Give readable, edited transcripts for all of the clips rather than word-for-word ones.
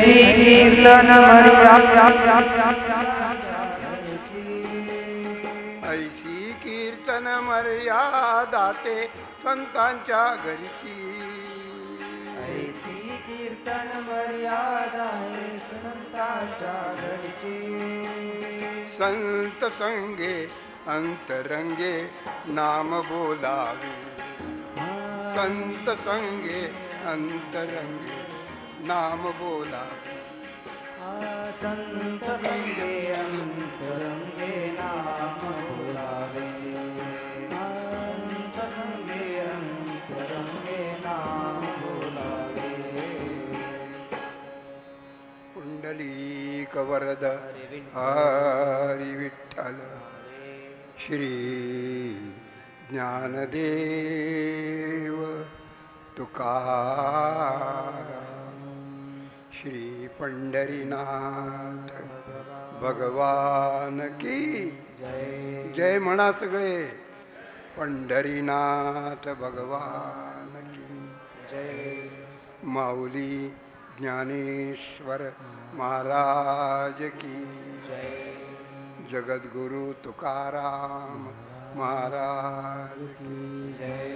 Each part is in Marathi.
ऐसी कीर्तन मर्यादा ऐसी कीर्तन मर्यादा ते संतांच्या घरची ऐसी कीर्तन मर्यादा संतांच्या घरची संत संगे अंतरंगे नाम बोलावे संत संगे अंतरंगे नाम बोलावे संत संगे अंतरंगे नाम बोलावे संत संगे अंतरंगे नाम बोलावे पुंडलीक वरद हरी विठ्ठल श्री ज्ञानदेव तुकाराम श्री पंढरीनाथ भगवान की जय म्हणा सगळे पंढरीनाथ भगवान की जय माऊली ज्ञानेश्वर महाराज की जय जगद्गुरु तुकाराम महाराज की जय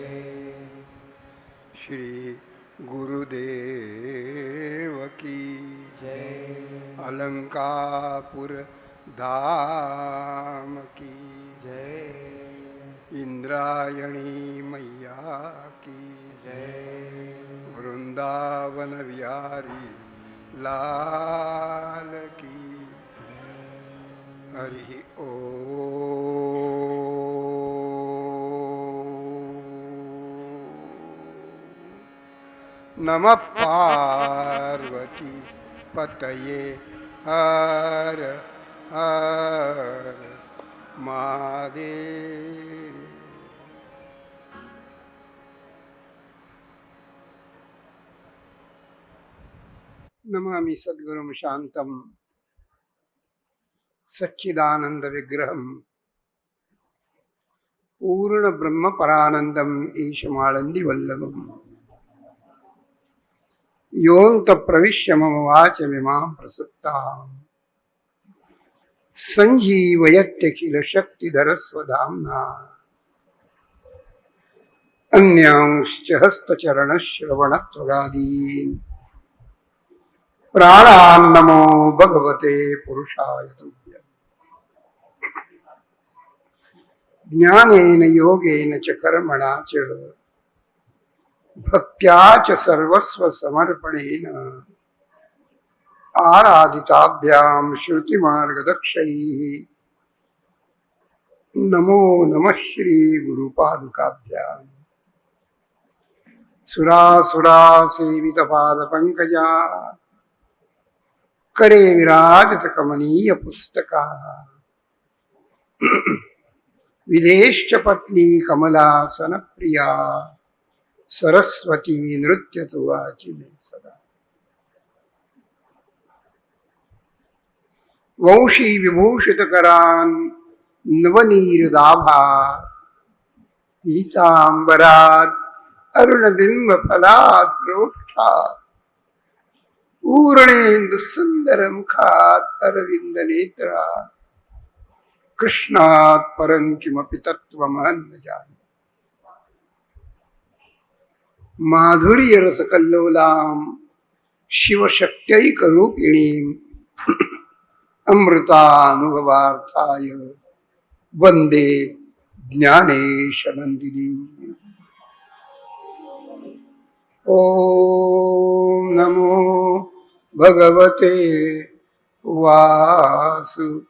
श्री गुरुदेव की जय अलंकापुर धाम की जय इंद्रायणी मैया की जय वृंदावन विहारी लाल की हरि ओ नमः पार्वती पतये हर हर महादेव नमामि सद्गुरुं शांतं सच्चिदानंद विग्रहं पूर्ण ब्रह्म परानंदम् ईशमाळंदी वल्लभम् योऽन्त प्रविश्य मम वाचमिमां प्रसुप्ताम् सञ्जीवयत्यखिल शक्तिधरस्वधाम्ना अन्यांश्च हस्तचरणश्रवणत्वगादीन् प्राणान् नमो भगवते पुरुषाय तुभ्यम् ज्ञानेन योगेन च कर्मणा च भक्त्या च सर्वस्व समर्पणेन आराधिताभ्यां श्रुतिमार्गदक्षैः नमो नमः श्री गुरुपादुकाभ्याम् सुरासुरा सेवित पादपङ्कजा करे विराजत कमनीय पुस्तका विदेश्च पत्नी कमलासन प्रिया सरस्वती नृत्य तु वाचि मे सदा वंशी विभूषित करान् नवनीरदाभा पीतांबरात् अरुणबिंब फलात् प्रोष्ठात् पूर्णेन्दु सुंदर मुखात् अरविंद नेत्रा कृष्णात् परं किमपि तत्त्वमहं न जाने माधुर्य रस कल्लोलां शिवशक्त्यैकरूपिणीं अमृतानुभवार्थाय वंदे ज्ञानेशनंदिनी ओम नमो भगवते वासुदेवाय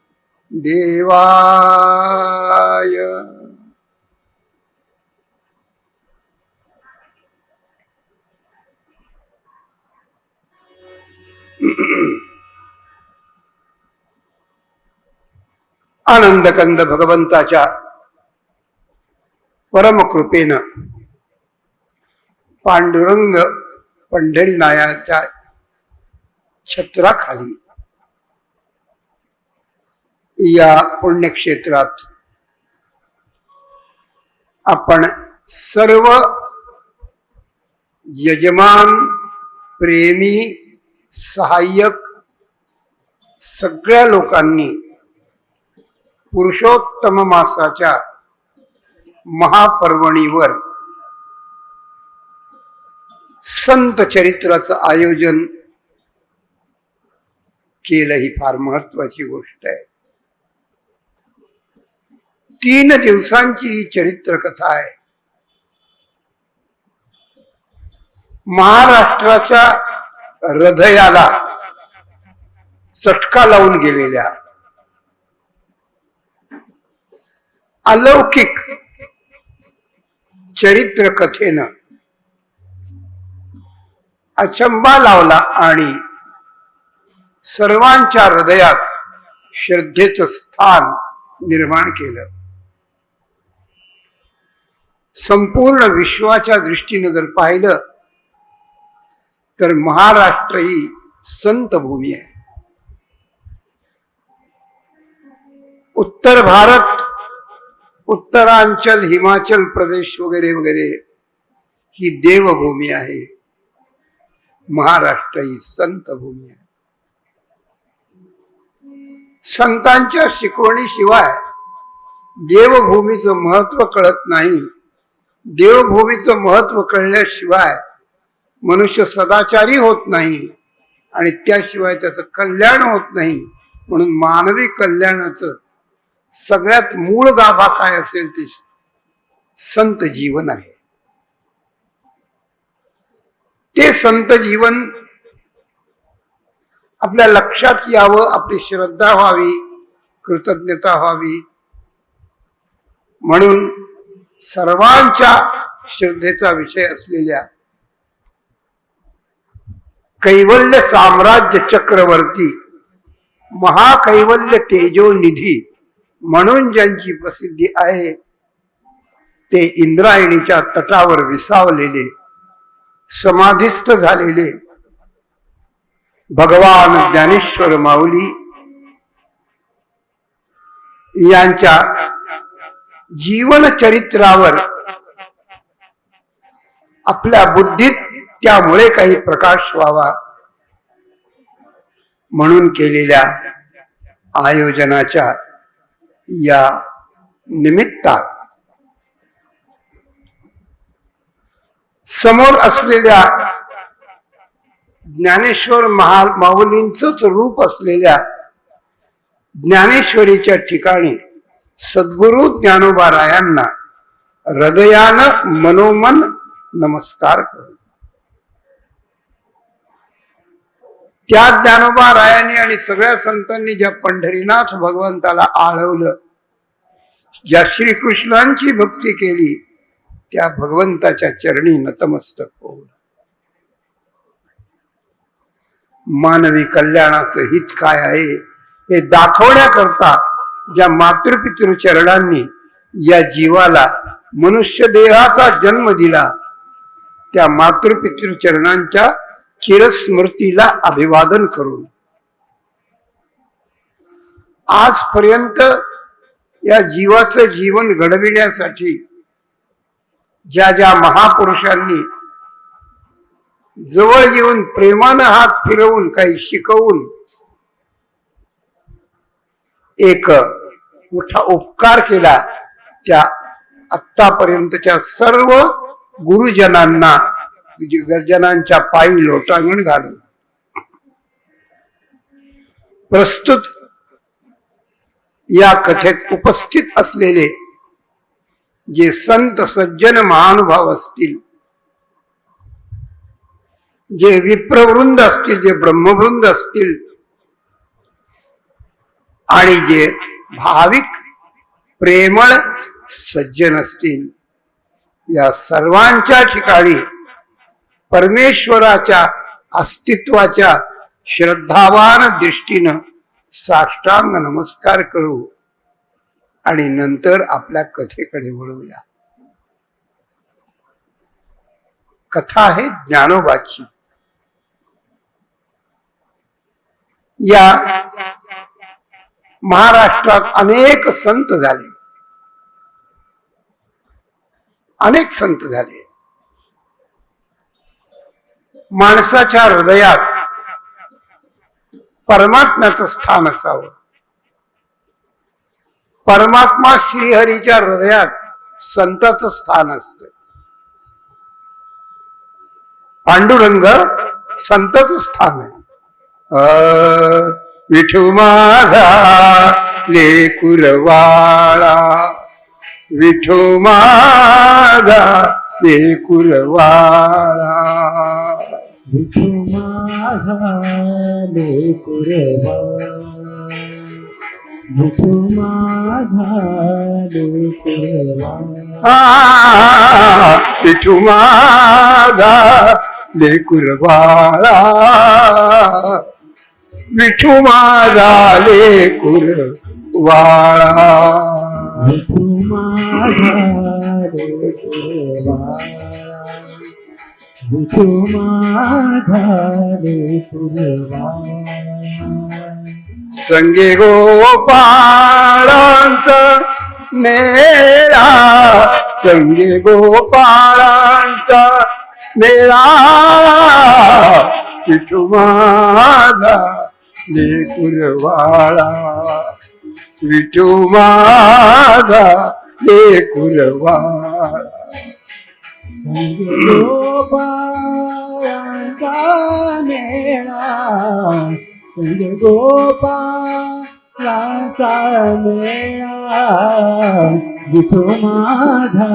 आनंदकंद भगवंताच्या परमकृपेनं पांडुरंग पंढरीनाथाच्या छत्राखाली या पुण्यक्षेत्रात आपण सर्व यजमान प्रेमी सहाय्यक सगळ्या लोकांनी पुरुषोत्तम मासाच्या महापर्वणीवर संत चरित्राचं आयोजन केलं ही फार महत्वाची गोष्ट आहे. 3 दिवसांची ही चरित्र कथा आहे. महाराष्ट्राच्या हृदयाला चटका लावून गेलेल्या अलौकिक चरित्र कथेनं अचंबा लावला आणि सर्वांच्या हृदयात श्रद्धेचं स्थान निर्माण केलं. संपूर्ण विश्वाच्या दृष्टीने जर पाहिलं तर महाराष्ट्र ही संत भूमी आहे. उत्तर भारत, उत्तरांचल, हिमाचल प्रदेश वगैरे वगैरे ही देवभूमी आहे. महाराष्ट्र ही संत भूमी आहे. संतांच्या शिकवणीशिवाय देवभूमीचं महत्व कळत नाही. देवभूमीचं महत्व कळल्याशिवाय मनुष्य सदाचारी होत नाही आणि त्याशिवाय त्याचं कल्याण होत नाही. म्हणून मानवी कल्याणाचं सगळ्यात मूळ गाभा काय असेल ते संत जीवन आहे. ते संत जीवन आपल्या लक्षात यावं, आपली श्रद्धा व्हावी, कृतज्ञता व्हावी, म्हणून सर्वांच्या श्रद्धेचा विषय असलेल्या कैवल्य साम्राज्य चक्रवर्ती महाकैवल्य तेजोनिधी म्हणून ज्यांची प्रसिद्धी आहे ते इंद्रायणीच्या तटावर विसावलेले समाधिस्थ झालेले भगवान ज्ञानेश्वर माऊली यांच्या जीवन चरित्रावर आपल्या बुद्धीत त्यामुळे काही प्रकाश व्हावा म्हणून केलेल्या आयोजनाच्या या निमित्तात समोर असलेल्या ज्ञानेश्वर माऊलींचंच रूप असलेल्या ज्ञानेश्वरीच्या ठिकाणी सद्गुरु ज्ञानोबा रायांना हृदयानं मनोमन नमस्कार करू. त्या ज्ञानोबा रायांनी आणि सगळ्या संतांनी ज्या पंढरीनाथ भगवंताला आळवलं, ज्या श्रीकृष्णांची भक्ती केली, त्या भगवंताच्या चरणी नतमस्तक होऊन मानवी कल्याणाचं हित काय आहे हे दाखवण्याकरता ज्या मातृपितृ चरणांनी या जीवाला मनुष्य देहाचा जन्म दिला, त्या मातृपितृ चरणांच्या चिरस्मृतीला अभिवादन करून आजपर्यंत या जीवाचं जीवन घडविण्यासाठी ज्या ज्या महापुरुषांनी जवळ येऊन प्रेमानं हात फिरवून काही शिकवून एक मोठा उपकार केला, त्या आतापर्यंतच्या सर्व गुरुजनांना गर्जनांच्या पायी लोटांगण घालून प्रस्तुत या कथेत उपस्थित असलेले जे संत सज्जन महानुभाव असतील, जे विप्रवृंद असतील, जे ब्रह्मवृंद असतील आणि जे भाविक प्रेमळ सज्जन असतील, या सर्वांच्या ठिकाणी परमेश्वराच्या अस्तित्वाच्या श्रद्धावान दृष्टीनं साष्टांग नमस्कार करू आणि नंतर आपल्या कथेकडे वळूया. कथा आहे ज्ञानोबाची. या महाराष्ट्रात अनेक संत झाले, अनेक संत झाले. माणसाच्या हृदयात परमात्म्याचं स्थान असावं. परमात्मा श्रीहरीच्या हृदयात संताचं स्थान असतं. पांडुरंग संताचं स्थान आहे. विठू माझा लेकुरवाळा, विठू माझा लेकुरवाळा, विठू माझा लेकुरवाळा, विठू माझा लेकुरवाळा, विठू माझा लेकुरवाळा, विठू माझा लेकुरवाळा, विठू माझा लेकुरवाळा, विठू माझा लेकुरवाळा. संगे गोपाळांचा मेळा, संगे गोपाळांचा मेळा, विठू माझा लेकुरवाळा, विठू माझा लेकुरवाळा. संगे गोपाळांचा मेळा, संगे गोपाळांचा मेळा, विठू माझा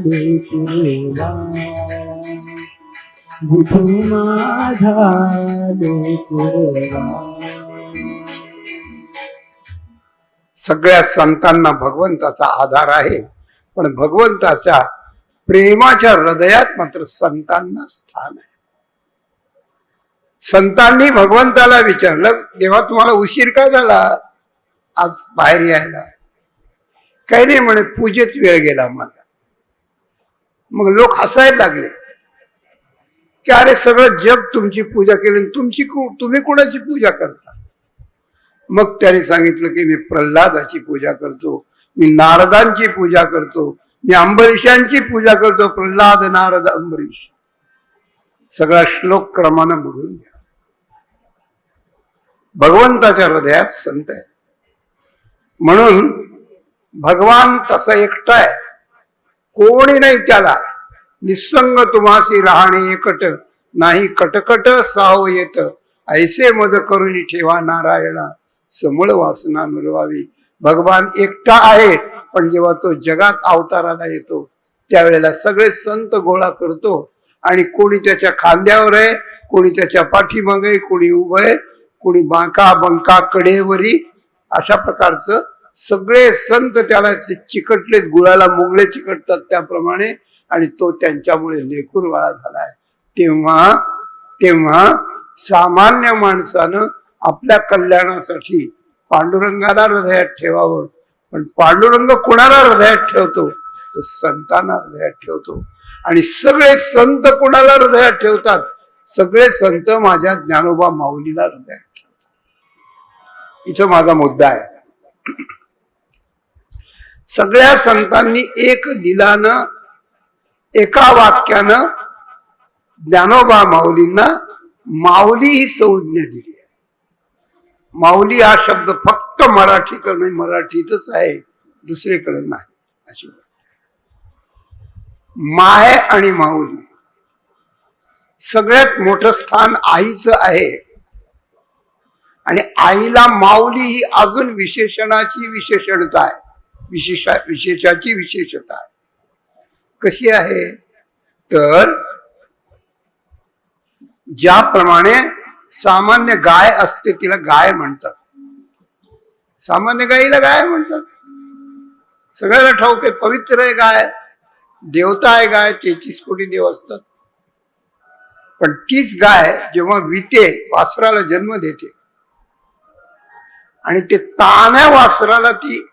लेकुरवाळा, विठू माझा लेकुरवाळा. सगळ्या संतांना भगवंताचा आधार आहे, पण भगवंताच्या प्रेमाच्या हृदयात मात्र संतांना स्थान आहे. संतांनी भगवंताला विचारलं, देवा तुम्हाला उशीर का झाला आज बाहेर यायला? काही नाही म्हणे, पूजेत वेळ गेला माझा. मग लोक हसायला लागले की अरे सगळं जग तुमची पूजा केली, तुम्ही कोणाची पूजा करता? मग त्याने सांगितलं की मी प्रल्हादाची पूजा करतो, मी नारदांची पूजा करतो, मी अंबरीशांची पूजा करतो. प्रल्हाद, नारद, अंबरीश. सगळा श्लोक क्रमानं बघून घ्या. भगवंताच्या हृदयात संत आहे. म्हणून भगवान तसा एकटा आहे, कोणी नाही त्याला. निसंग तुम्हासी राहणे एकट, नाही कटकट साव येत. ऐसे मद करून ठेवा नारायणा, समूळ वासना मिळवावी. भगवान एकटा आहे, पण जेव्हा तो जगात अवताराला येतो त्यावेळेला सगळे संत गोळा करतो, आणि कोणी त्याच्या खांद्यावर आहे, कोणी त्याच्या पाठीमागे, कोणी उभं आहे, कोणी बांका बंका कडेवरी. अशा प्रकारचं सगळे संत त्याला चिकटलेत, गुळाला मुंगळे चिकटतात त्याप्रमाणे, आणि तो त्यांच्यामुळे लेकुरवाळा झालाय. तेव्हा सामान्य माणसानं आपल्या कल्याणासाठी पांडुरंगाला हृदयात ठेवावं. पण पांडुरंग कोणाला हृदयात ठेवतो? तो संतांना हृदयात ठेवतो. आणि सगळे संत कोणाला हृदयात ठेवतात? सगळे संत माझ्या ज्ञानोबा माऊलीला हृदयात ठेवतात. इथं माझा मुद्दा आहे. सगळ्या संतांनी एक दिलानं, एका वाक्यानं ज्ञानोबा माऊलींना माऊली ही संज्ञा दिली आहे. माऊली हा शब्द फक्त मराठीकडे, मराठीतच आहे, दुसरीकडे नाही. अशी माय आणि माऊली. सगळ्यात मोठं स्थान आईचं आहे, आणि आईला माऊली ही अजून विशेषणाची विशेषणता आहे, विशेषाची विशेषता आहे. कशी आहे तर, ज्याप्रमाणे सामान्य गाय असते तिला गाय म्हणतात, सामान्य गायीला गाय म्हणतात. सगळ्याला ठाऊक आहे, पवित्र आहे गाय, देवता आहे गाय, 33 कोटी देव असतात. पण तीच गाय जेव्हा विते, वासराला जन्म देते, आणि ते तान्या वासराला ती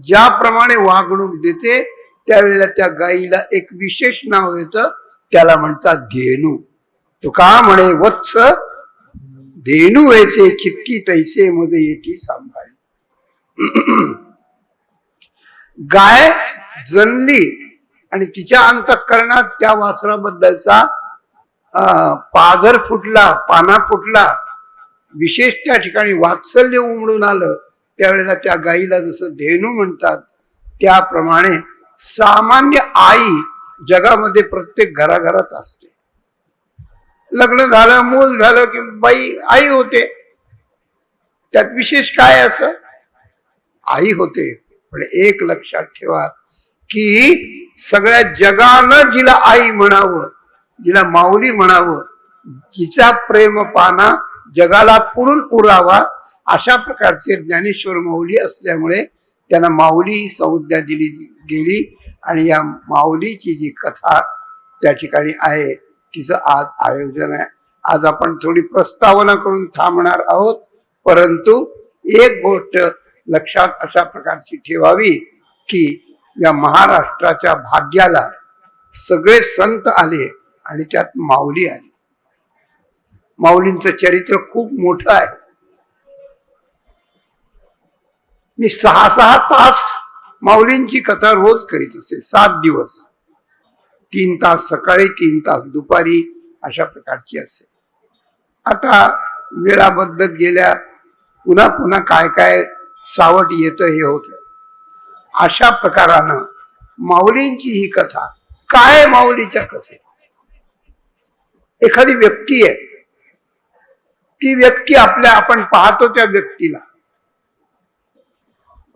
ज्याप्रमाणे वागणूक देते, त्यावेळेला त्या गायीला एक विशेष नाव येतं, त्याला म्हणतात धेनू. तो का म्हणे, वत्स धेनू व्हायचे चित्ती तैसे मध्ये येती सांभाळी. गाय जणली आणि तिच्या अंतःकरणात त्या वासराबद्दलचा पाझर फुटला, पाना फुटला, विशेष त्या ठिकाणी वात्सल्य उमडून आलं त्यावेळेला त्या गाईला जसं धेनू म्हणतात त्याप्रमाणे सामान्य आई जगामध्ये प्रत्येक घराघरात असते. लग्न झालं मूल झालं की बाई आई होते, त्यात विशेष काय असं, आई होते. पण एक लक्षात ठेवा की सगळ्या जगानं जिला आई म्हणावं, जिला माऊली म्हणावं, जिचा प्रेम पाना जगाला पुरून उरावा, अशा प्रकारचे ज्ञानेश्वर माऊली असल्यामुळे त्यांना माऊली ही संज्ञा दिली गेली. आणि या माऊलीची जी कथा त्या ठिकाणी आहे तिचं आज आयोजन आहे. आज आपण थोडी प्रस्तावना करून थांबणार आहोत, परंतु एक गोष्ट लक्षात अशा प्रकारची ठेवावी की या महाराष्ट्राच्या भाग्याला सगळे संत आले आणि त्यात माऊली आली. माऊलींचं चरित्र खूप मोठं आहे. मी 6-6 तास माऊलींची कथा रोज करीत असे, 7 दिवस, 3 तास सकाळी 3 तास दुपारी, अशा प्रकारची असे. आता वेळा बदलत गेल्या, पुन्हा पुन्हा काय काय सावट येतं हे होत. अशा प्रकारानं माऊलींची ही कथा काय, माऊलीच्या कथेत एखादी व्यक्ती आहे, ती व्यक्ती आपण पाहतो त्या व्यक्तीला,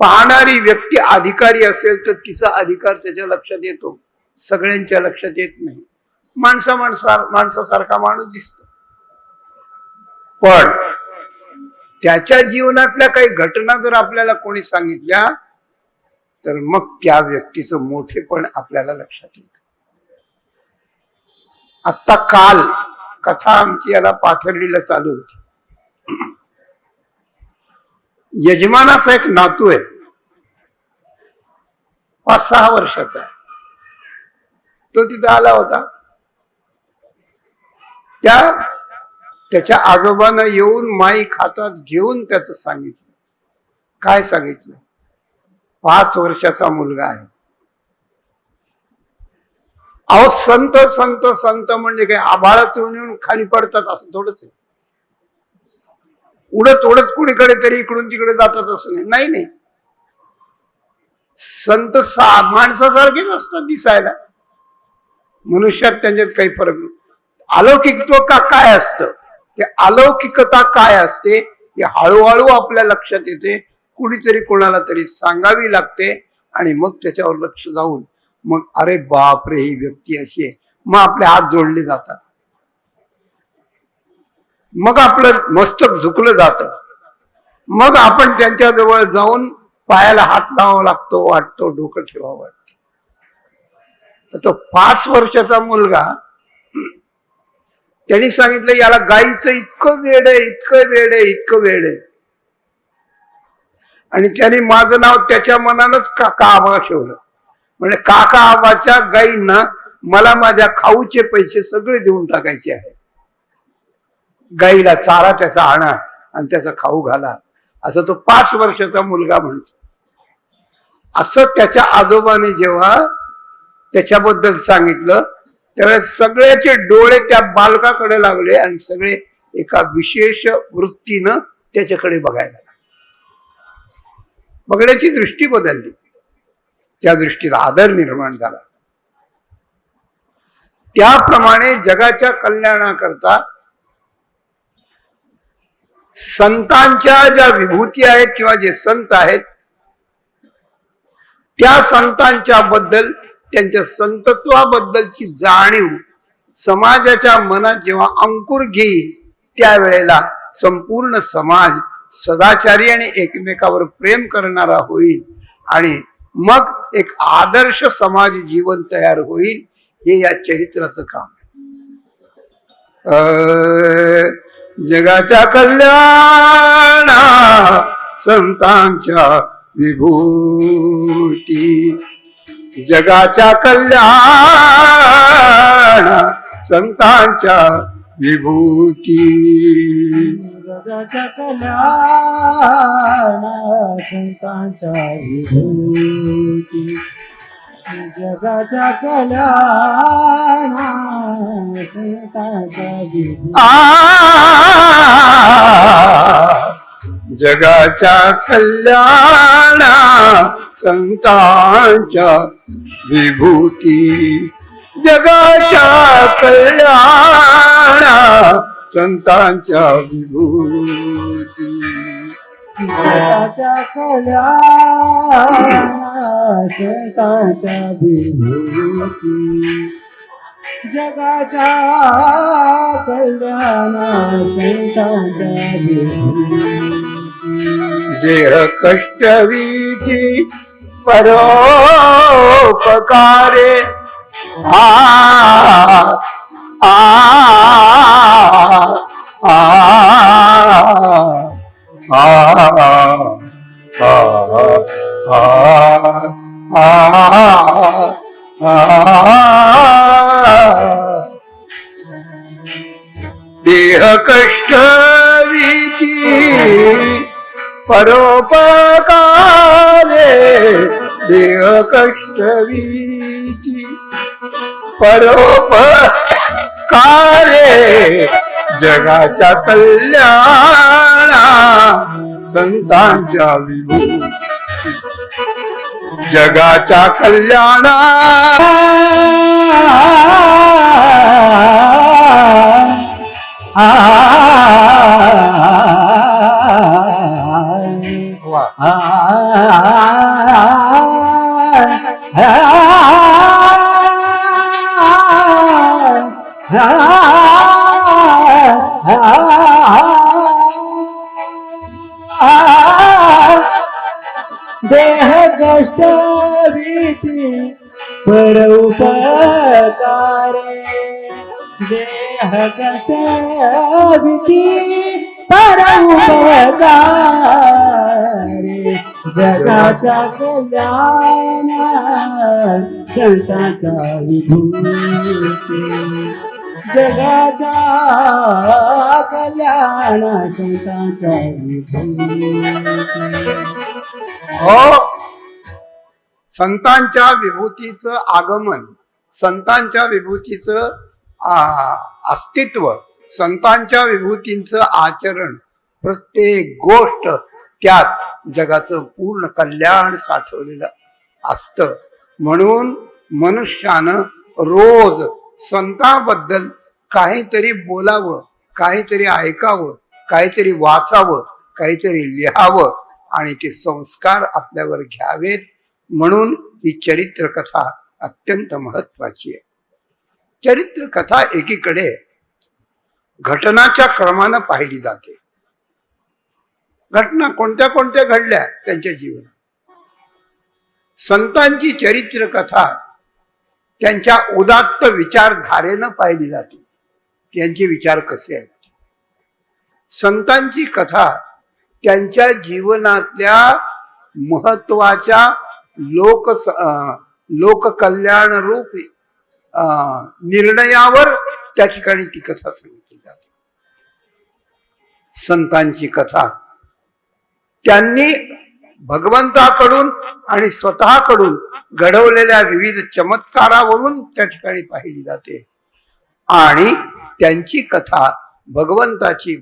पाहणारी व्यक्ती अधिकारी असेल तर तिचा अधिकार त्याच्या लक्षात येतो, सगळ्यांच्या लक्षात येत नाही. माणसासारखा माणूस दिसतो, पण त्याच्या जीवनातल्या काही घटना जर आपल्याला कोणी सांगितल्या तर मग त्या व्यक्तीचं मोठेपण आपल्याला लक्षात येतं. आता काल कथा आमची याला पाथर्डीला चालू होती. यजमानाचा एक नातू आहे, 5-6 वर्षाचा आहे. तो तिथं आला होता. त्याच्या आजोबानं येऊन माईक हातात घेऊन त्याचं सांगितलं. काय सांगितलं? 5 वर्षाचा मुलगा आहे. अहो, संत संत संत म्हणजे काय आभाळातून येऊन खाली पडतात असं थोडंच आहे. उडत कुणीकडे तरी इकडून तिकडे जातात असं नाही. नाही, संत माणसासारखेच असतात दिसायला, मनुष्यात त्यांच्यात काही फरक नाही. अलौकिकत्व काय असतं, ते अलौकिकता काय असते हे हळूहळू आपल्या लक्षात येते. कुणीतरी कोणाला तरी सांगावी लागते आणि मग त्याच्यावर लक्ष जाऊन मग अरे बाप रे, ही व्यक्ती अशी आहे, मग आपले हात जोडले जातात, मग आपलं मस्तक झुकलं जातं, मग आपण त्यांच्या जवळ जाऊन पायाला हात लावावा लागतो, वाटतो डोकं ठेवावं वाटतं. तर तो 5 वर्षाचा मुलगा, त्यांनी सांगितलं याला गाईचं इतकं वेड आहे, इतकं वेड आहे, इतकं वेड आहे. आणि त्याने माझं नाव त्याच्या मनानच काका आबा ठेवलं. म्हणजे काका आबाच्या गाईंना मला माझ्या खाऊचे पैसे सगळे देऊन टाकायचे आहे. गाईला चारा त्याचा आणा आणि त्याचा खाऊ घाला, असं तो 5 वर्षाचा मुलगा म्हणतो. असं त्याच्या आजोबाने जेव्हा त्याच्याबद्दल सांगितलं त्यावेळेस सगळ्याचे डोळे त्या बालकाकडे लागले आणि सगळे एका विशेष वृत्तीनं त्याच्याकडे बघायला, बघण्याची दृष्टी बदलली. त्या दृष्टीला आदर निर्माण झाला. त्याप्रमाणे जगाच्या कल्याणाकरता संतांच्या ज्या विभूती आहेत किंवा जे संत आहेत त्या संतांच्या बद्दल, त्यांच्या संतत्वाबद्दलची जाणीव समाजाच्या मनात जेव्हा अंकुर घेईल त्यावेळेला संपूर्ण समाज सदाचारी आणि एकमेकावर प्रेम करणारा होईल आणि मग एक आदर्श समाज जीवन तयार होईल. हे या चरित्राचं काम आहे. जगाच्या कल्याणा संतांच्या विभूती, जगाच्या कल्याण संतांच्या विभूती, जगाच्या कल्याण संतांच्या विभूती, जगाच्या कल्याणा संतांच्या विभूती जगाच्या कल्याणा संतांच्या विभूती जगाच्या कल्याणा संतांच्या विभूती जगाच्या कल्याणा संतांच्या विभूती जगाच्या कल्याणा संतांच्या विभूती देह कष्टवीची परोपकारे आ आ आ आ देह कष्टवीची परोपकारे देह कष्टवीची परोपकारे जगाच्या कल्याणा संतांच्या विभूती जगाच्या कल्याणा देह कष्ट भीती परोपकारे देह कष्ट भीती परोपकारे जगाच्या कल्याणा संतांच्या विभूती जगाच्या कल्याणा संतांच्या विभूती हो संतांच्या विभूतीचं आगमन संतांच्या विभूतीचं अस्तित्व संतांच्या विभूतींचं आचरण प्रत्येक गोष्ट त्यात जगाचं पूर्ण कल्याण साठवलेलं असतं म्हणून मनुष्यानं रोज संतांबद्दल काहीतरी बोलावं काहीतरी ऐकावं काहीतरी वाचावं काहीतरी लिहावं आणि ते संस्कार आपल्यावर घ्यावेत म्हणून ही चरित्र कथा अत्यंत महत्वाची आहे चरित्र कथा एकीकडे घटनाच्या क्रमानं पाहिली जाते घटना कोणत्या कोणत्या घडल्या त्यांच्या जीवनात संतांची चरित्र कथा त्यांच्या उदात्त विचारधारेनं पाहिली जाते त्यांचे विचार कसे आहेत संतांची कथा त्यांच्या जीवनातल्या महत्वाच्या लोककल्याण रूप निर्णयावर त्या ठिकाणी ती कथा सांगितली जाते संतांची कथा त्यांनी भगवंताकडून आणि स्वतःकडून घडवलेल्या विविध चमत्कारावरून त्या ठिकाणी पाहिली जाते आणि त्यांची कथा भगवंताची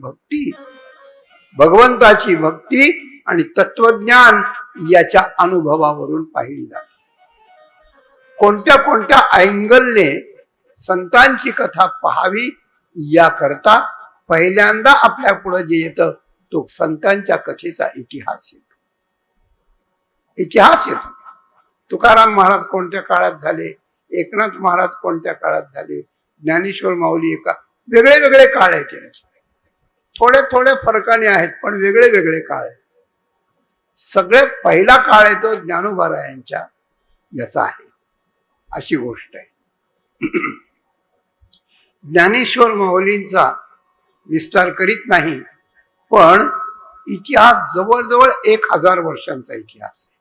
भक्ती आणि तत्वज्ञान याच्या अनुभवावरून पाहिली जाते कोणत्या कोणत्या अँगलने संतांची कथा पाहावी याकरता पहिल्यांदा आपल्या पुढे जे येतं तो संतांच्या कथेचा इतिहास येतो तुकाराम महाराज कोणत्या काळात झाले एकनाथ महाराज कोणत्या काळात झाले ज्ञानेश्वर माऊली एका वेगळे वेगळे काळ आहेत थोडे थोडे फरकाने आहेत पण वेगळे वेगळे काळ आहेत सगळ्यात पहिला काळ आहे तो ज्ञानोबारायांच्या याचा आहे अशी गोष्ट आहे ज्ञानेश्वर माऊलींचा विस्तार करीत नाही पण इतिहास जवळजवळ 1000 वर्षांचा इतिहास आहे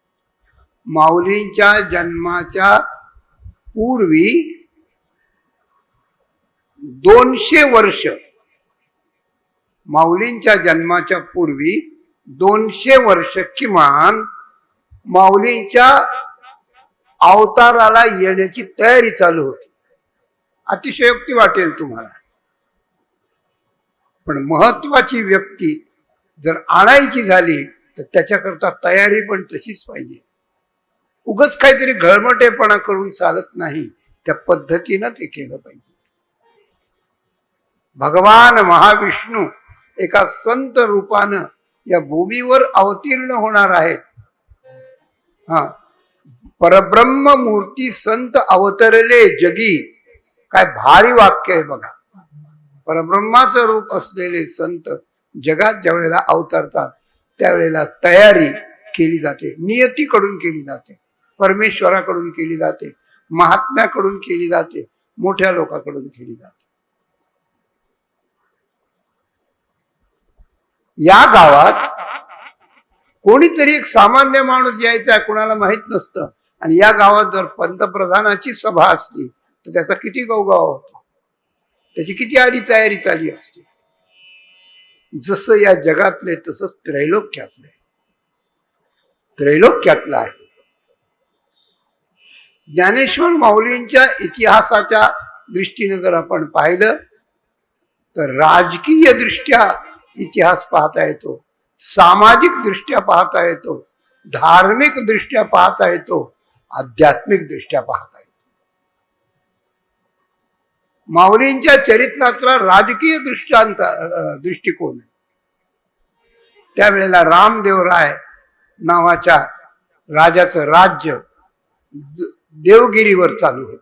माऊलींच्या जन्माच्या पूर्वी 200 वर्ष माऊलींच्या जन्माच्या पूर्वी 200 वर्ष किमान माऊलींच्या अवताराला येण्याची तयारी चालू होती. अतिशयोक्ती वाटेल तुम्हाला, पण महत्वाची व्यक्ती जर आणायची झाली तर त्याच्याकरता तयारी पण तशीच पाहिजे. उगच काहीतरी घळमटेपणा करून चालत नाही, त्या पद्धतीनं ते केलं पाहिजे. भगवान महाविष्णू एका संत रूपानं या भूमीवर अवतीर्ण होणार आहेत. हा, परब्रह्म मूर्ती संत अवतरले जगी. काय भारी वाक्य आहे बघा. परब्रह्माचं रूप असलेले संत जगात ज्या वेळेला अवतरतात त्यावेळेला तयारी केली जाते, नियतीकडून केली जाते, परमेश्वराकडून केली जाते, महात्म्याकडून केली जाते, मोठ्या लोकांकडून केली जाते. या गावात कोणीतरी एक सामान्य माणूस यायचा, कुणाला माहित नसतं, आणि या गावात जर पंतप्रधानाची सभा असली तर त्याचा किती गवगाव होतो, त्याची किती आधी तयारी चालली असते. जसं या जगातले तसंच त्रैलोक्यातले, त्रैलोक्यातलं आहे. ज्ञानेश्वर माऊलींच्या इतिहासाच्या दृष्टीने जर आपण पाहिलं तर राजकीय दृष्ट्या इतिहास पाहता येतो, सामाजिक दृष्ट्या पाहता येतो, धार्मिक दृष्ट्या पाहता येतो, आध्यात्मिक दृष्ट्या पाहता येतो. माऊलींच्या चरित्रातला राजकीय दृष्टिकोन आहे. त्यावेळेला रामदेवराय नावाच्या राजाचं राज्य देवगिरीवर चालू होत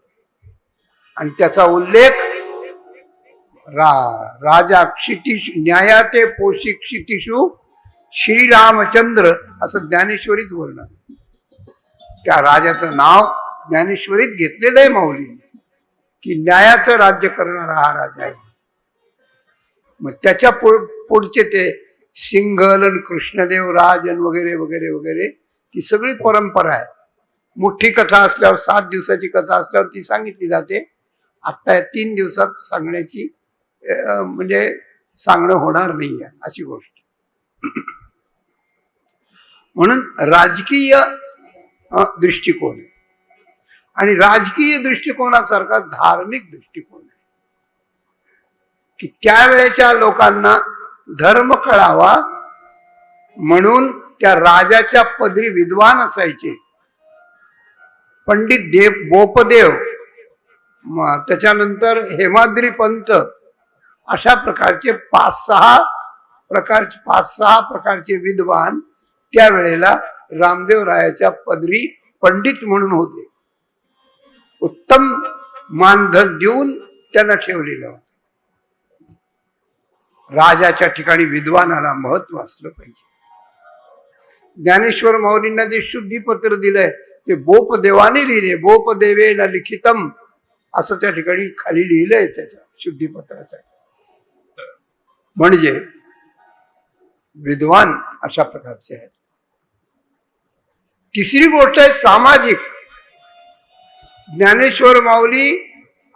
आणि त्याचा उल्लेख राजा क्षितिश न्यायाते पोषी क्षितिषु श्रीरामचंद्र असं ज्ञानेश्वरीच बोलणार. त्या राजाचं नाव ज्ञानेश्वरीत घेतलेलं आहे माऊलीने की न्यायाचं राज्य करणारा हा राजा आहे. मग त्याच्या पुढचे ते सिंहलन कृष्णदेव राजन वगैरे वगैरे वगैरे ती सगळी परंपरा आहे. मोठी कथा असल्यावर 7 दिवसाची कथा असल्यावर ती सांगितली जाते. आता या 3 दिवसात सांगण्याची म्हणजे सांगणं होणार नाही आहे अशी गोष्ट. म्हणून राजकीय दृष्टिकोन आहे आणि राजकीय दृष्टिकोनासारखा धार्मिक दृष्टिकोन आहे की त्यावेळेच्या लोकांना धर्म कळावा म्हणून त्या राजाच्या पदरी विद्वान असायचे. पंडित देव बोपदेव, त्याच्यानंतर हेमाद्री पंत, अशा प्रकारचे 5-6 प्रकारचे विद्वान त्यावेळेला रामदेवरायाच्या पदरी पंडित म्हणून होते. उत्तम मानधन देऊन त्यांना ठेवलेलं होतं. राजाच्या ठिकाणी विद्वानाला महत्व असलं पाहिजे. ज्ञानेश्वर माऊलींना जे शुद्धीपत्र दिलंय ते बोपदेवाने लिहिले. बोपदेवेन लिखितम असं त्या ठिकाणी खाली लिहिलंय त्याच्या शुद्धीपत्राच्या. म्हणजे विद्वान अशा प्रकारचे आहेत. तिसरी गोष्ट आहे सामाजिक. ज्ञानेश्वर माऊली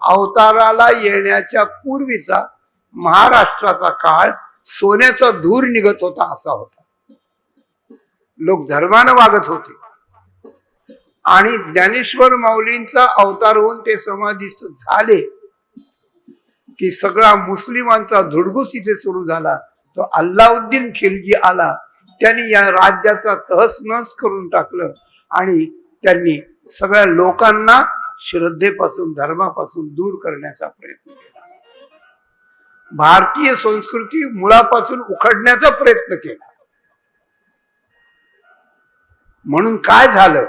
अवताराला येण्याच्या पूर्वीचा महाराष्ट्राचा काळ सोन्याचा धूर निघत होता असा होता. लोक धर्मानं वागत होते आणि ज्ञानेश्वर माऊलींचा अवतार होऊन ते समाधीस्थ झाले की सगळा मुस्लिमांचा धुडगूस इथे सुरू झाला. तो अल्लाउद्दीन खिलजी आला, त्यांनी या राज्याचा तहस नस करून टाकलं आणि त्यांनी सगळ्या लोकांना श्रद्धेपासून धर्मापासून दूर करण्याचा प्रयत्न केला. भारतीय संस्कृती मुळापासून उखडण्याचा प्रयत्न केला. म्हणून काय झालं,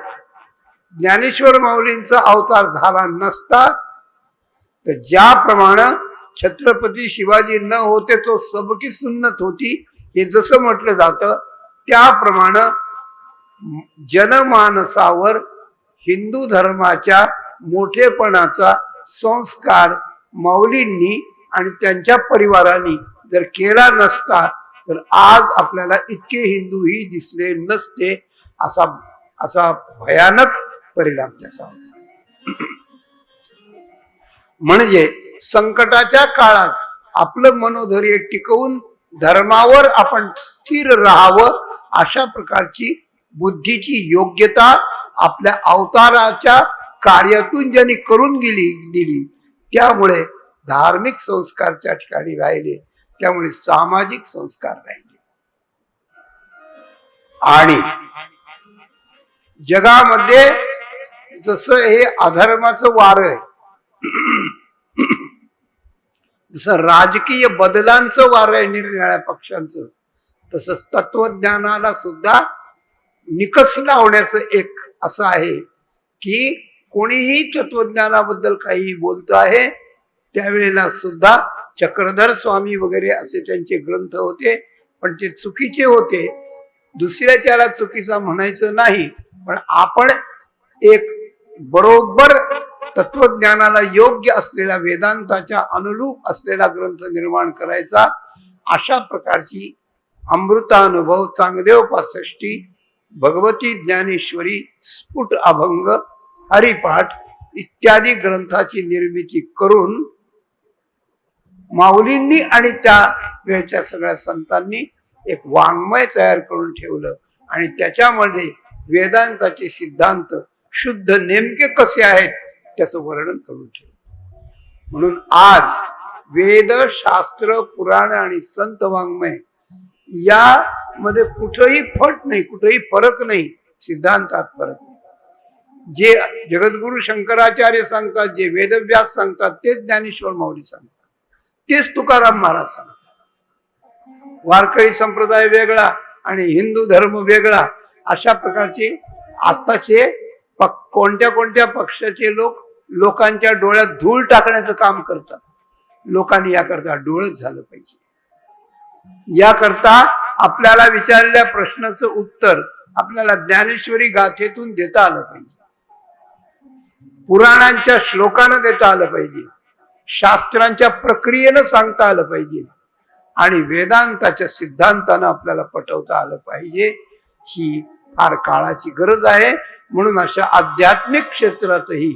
ज्ञानेश्वर माऊलींचा अवतार झाला नसता तर ज्याप्रमाणे छत्रपती शिवाजी न होते तो सबकी सुन्नत होती हे जसं म्हटलं जातं त्याप्रमाणे जनमानसावर हिंदू धर्माच्या मोठेपणाचा संस्कार माऊलींनी आणि त्यांच्या परिवारांनी जर केला नसता तर आज आपल्याला इतके हिंदूही दिसले नसते. असा भयानक परिणाम त्याचा होता. म्हणजे संकटाच्या काळात आपलं मनोधैर्य टिकवून धर्मावर आपण स्थिर राहावं अशा प्रकारची बुद्धीची योग्यता आपल्या अवताराच्या कार्यातून ज्यांनी करून दिली त्यामुळे धार्मिक संस्कार त्या ठिकाणी राहिले, त्यामुळे सामाजिक संस्कार राहिले. आणि जगामध्ये जसं हे अधर्माचं वार आहे, जसं राजकीय बदलांचं वार आहे निरनिराळ्या पक्षांचं, तसंच तत्वज्ञानाला सुद्धा निकष लावण्याचं एक असं आहे की कोणीही तत्वज्ञानाबद्दल काही बोलतो आहे त्यावेळेला सुद्धा चक्रधर स्वामी वगैरे असे त्यांचे ग्रंथ होते, पण ते चुकीचे होते. दुसऱ्याच्याला चुकीचा म्हणायचं नाही, पण आपण एक बरोबर तत्वज्ञानाला योग्य असलेला वेदांताच्या अनुरूप असलेला ग्रंथ निर्माण करायचा. अशा प्रकारची अमृतानुभव, चांगदेव 65, भगवती ज्ञानेश्वरी, स्फुट अभंग, हरिपाठ इत्यादी ग्रंथाची निर्मिती करून माऊलींनी आणि त्या वेळच्या सगळ्या संतांनी एक वाङ्मय तयार करून ठेवलं आणि त्याच्यामध्ये वेदांताचे सिद्धांत शुद्ध नेमके कसे आहेत त्याचं वर्णन करून ठेवलं. म्हणून आज वेद, शास्त्र, पुराण आणि संत वाङ्मय यामध्ये कुठेही फट नाही, कुठेही फरक नाही, सिद्धांतात फरक नाही. जे जगद्गुरु शंकराचार्य सांगतात, जे वेदव्यास सांगतात, तेच ज्ञानेश्वर माऊली सांगतात, तेच तुकाराम महाराज सांगतात. वारकरी संप्रदाय वेगळा आणि हिंदू धर्म वेगळा, अशा प्रकारचे आताचे कोणत्या कोणत्या पक्षाचे लोकांच्या डोळ्यात धूळ टाकण्याचं काम करतात. लोकांनी याकरता डोळच झालं पाहिजे. याकरता आपल्याला विचारलेल्या प्रश्नाचं उत्तर आपल्याला ज्ञानेश्वरी गाथेतून देता आलं पाहिजे, पुराणांच्या श्लोकानं देता आलं पाहिजे, शास्त्रांच्या प्रक्रियेनं सांगता आलं पाहिजे आणि वेदांताच्या सिद्धांतानं आपल्याला पटवता आलं पाहिजे. ही फार काळाची गरज आहे. म्हणून अशा आध्यात्मिक क्षेत्रातही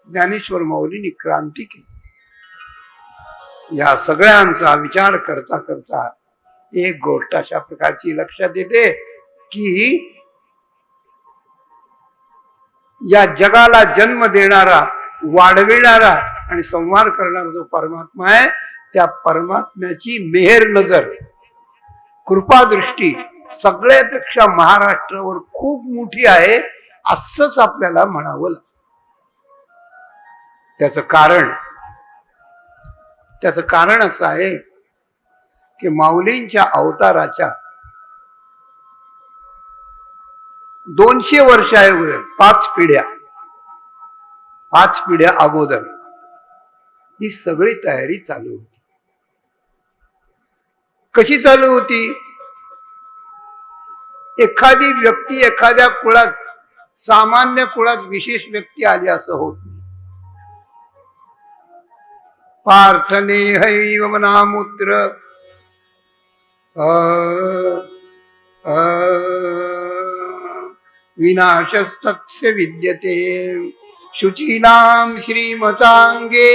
ज्ञानेश्वर माऊलींनी क्रांती केली. या सगळ्यांचा विचार करता करता एक गोष्ट अशा प्रकारची लक्षात येते की या जगाला जन्म देणारा, वाढविणारा आणि संहार करणारा जो परमात्मा आहे, त्या परमात्म्याची मेहर नजर, कृपादृष्टी सगळ्यापेक्षा महाराष्ट्रावर खूप मोठी आहे, असंच आपल्याला म्हणावं लागतं. त्याचं कारण असं आहे की माऊलींच्या अवताराच्या 200 वर्ष अगोदर, 5 पिढ्या अगोदर ही सगळी तयारी चालू होती. कशी चालू होती? एखादी व्यक्ती एखाद्या कुळात, सामान्य कुळात विशेष व्यक्ती आली असं होत नाही. पार्थने हैव मनामूत्र विनाशस्तस्य विद्यते शुचीनां श्रीमतांगे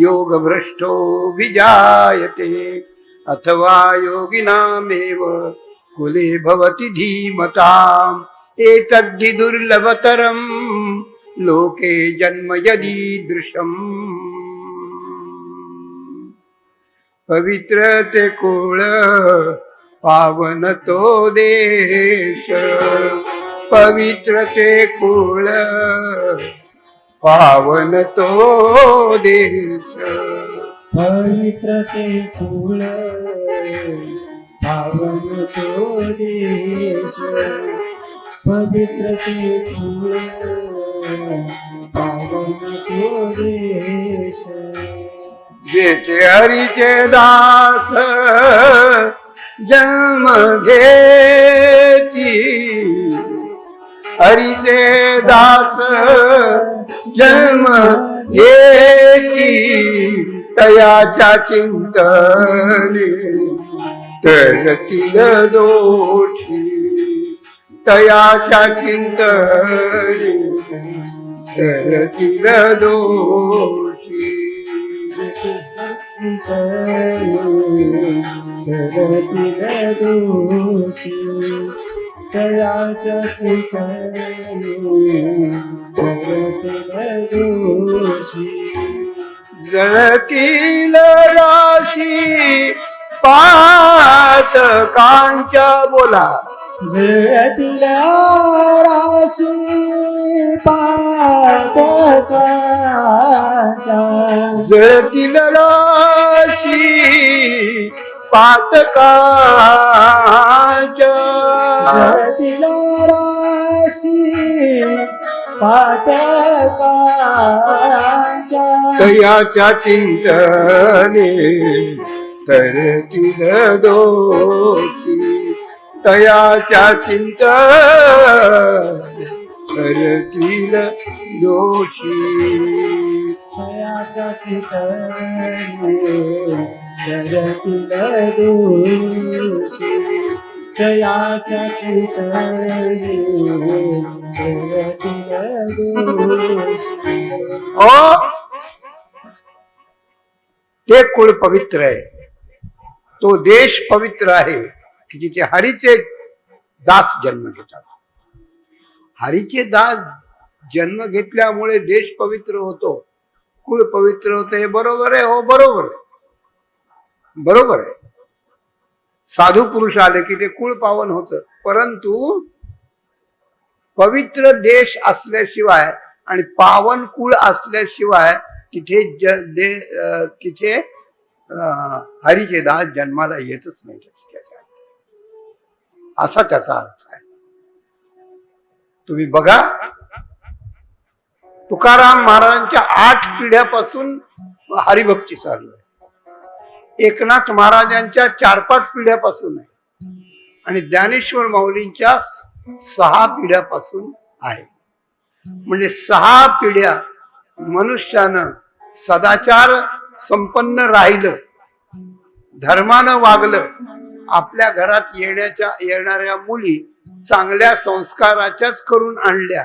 योगभ्रष्टो विजायते अथवा योगिनामेव कुले भवति धीमताम् एतद्धि दुर्लभतरं लोके जन्म यदीदृशम्. पवित्र ते कुळ पावन तो देश, पवित्र ते कुळ पावन तो देश, पवित्र ते कुळ पावन तो देश, पवित्र ते कुळ पावन तो देश. जेचे हरीचे दास जन्म घेती, हरीचे दास जन्म घेती, तयाच्या चिंतने तरतील दोषी, तयाच्या चिंतने तरतील दोषी. तरतील दोषी तयाच्या चितनी जळतील दोषी जळतील राशी पातकांच्या बोला जळतील राशी पातकांच्या जळतील राशी पातकांच्या जळतील राशी पातकांच्या तयाच्या चिंतने तरतील दोषी तयाच्या चिंतने तरतील दोषी तयाच्या चितनी जळतील दोषी तयाच्या चितनी जळतील दोषी ओ ते कुळ पवित्र आहे, तो देश पवित्र आहे की जिथे हरीचे दास जन्म घेतात. हरीचे दास जन्म घेतल्यामुळे देश पवित्र होतो, कुळ पवित्र होतं. हे बरोबर आहे? हो बरोबर आहे, बरोबर आहे. साधू पुरुष आले की ते कुळ पावन होतं, परंतु पवित्र देश असल्याशिवाय आणि पावन कुळ असल्याशिवाय तिथे हरीचे दास जन्माला येतच नाही. त्याचा असा त्याचा अर्थ आहे. तुम्ही बघा, तुकाराम महाराजांच्या 8 पिढ्यापासून हरिभक्ती चालू आहे. एकनाथ महाराजांच्या 4-5 पिढ्यापासून आहे आणि ज्ञानेश्वर माऊलींच्या 6 पिढ्यापासून आहे. म्हणजे 6 पिढ्या मनुष्यानं सदाचार संपन्न राहिलं, धर्मानं वागलं, आपल्या घरात येणाऱ्या मुली चांगल्या संस्काराच्याच करून आणल्या,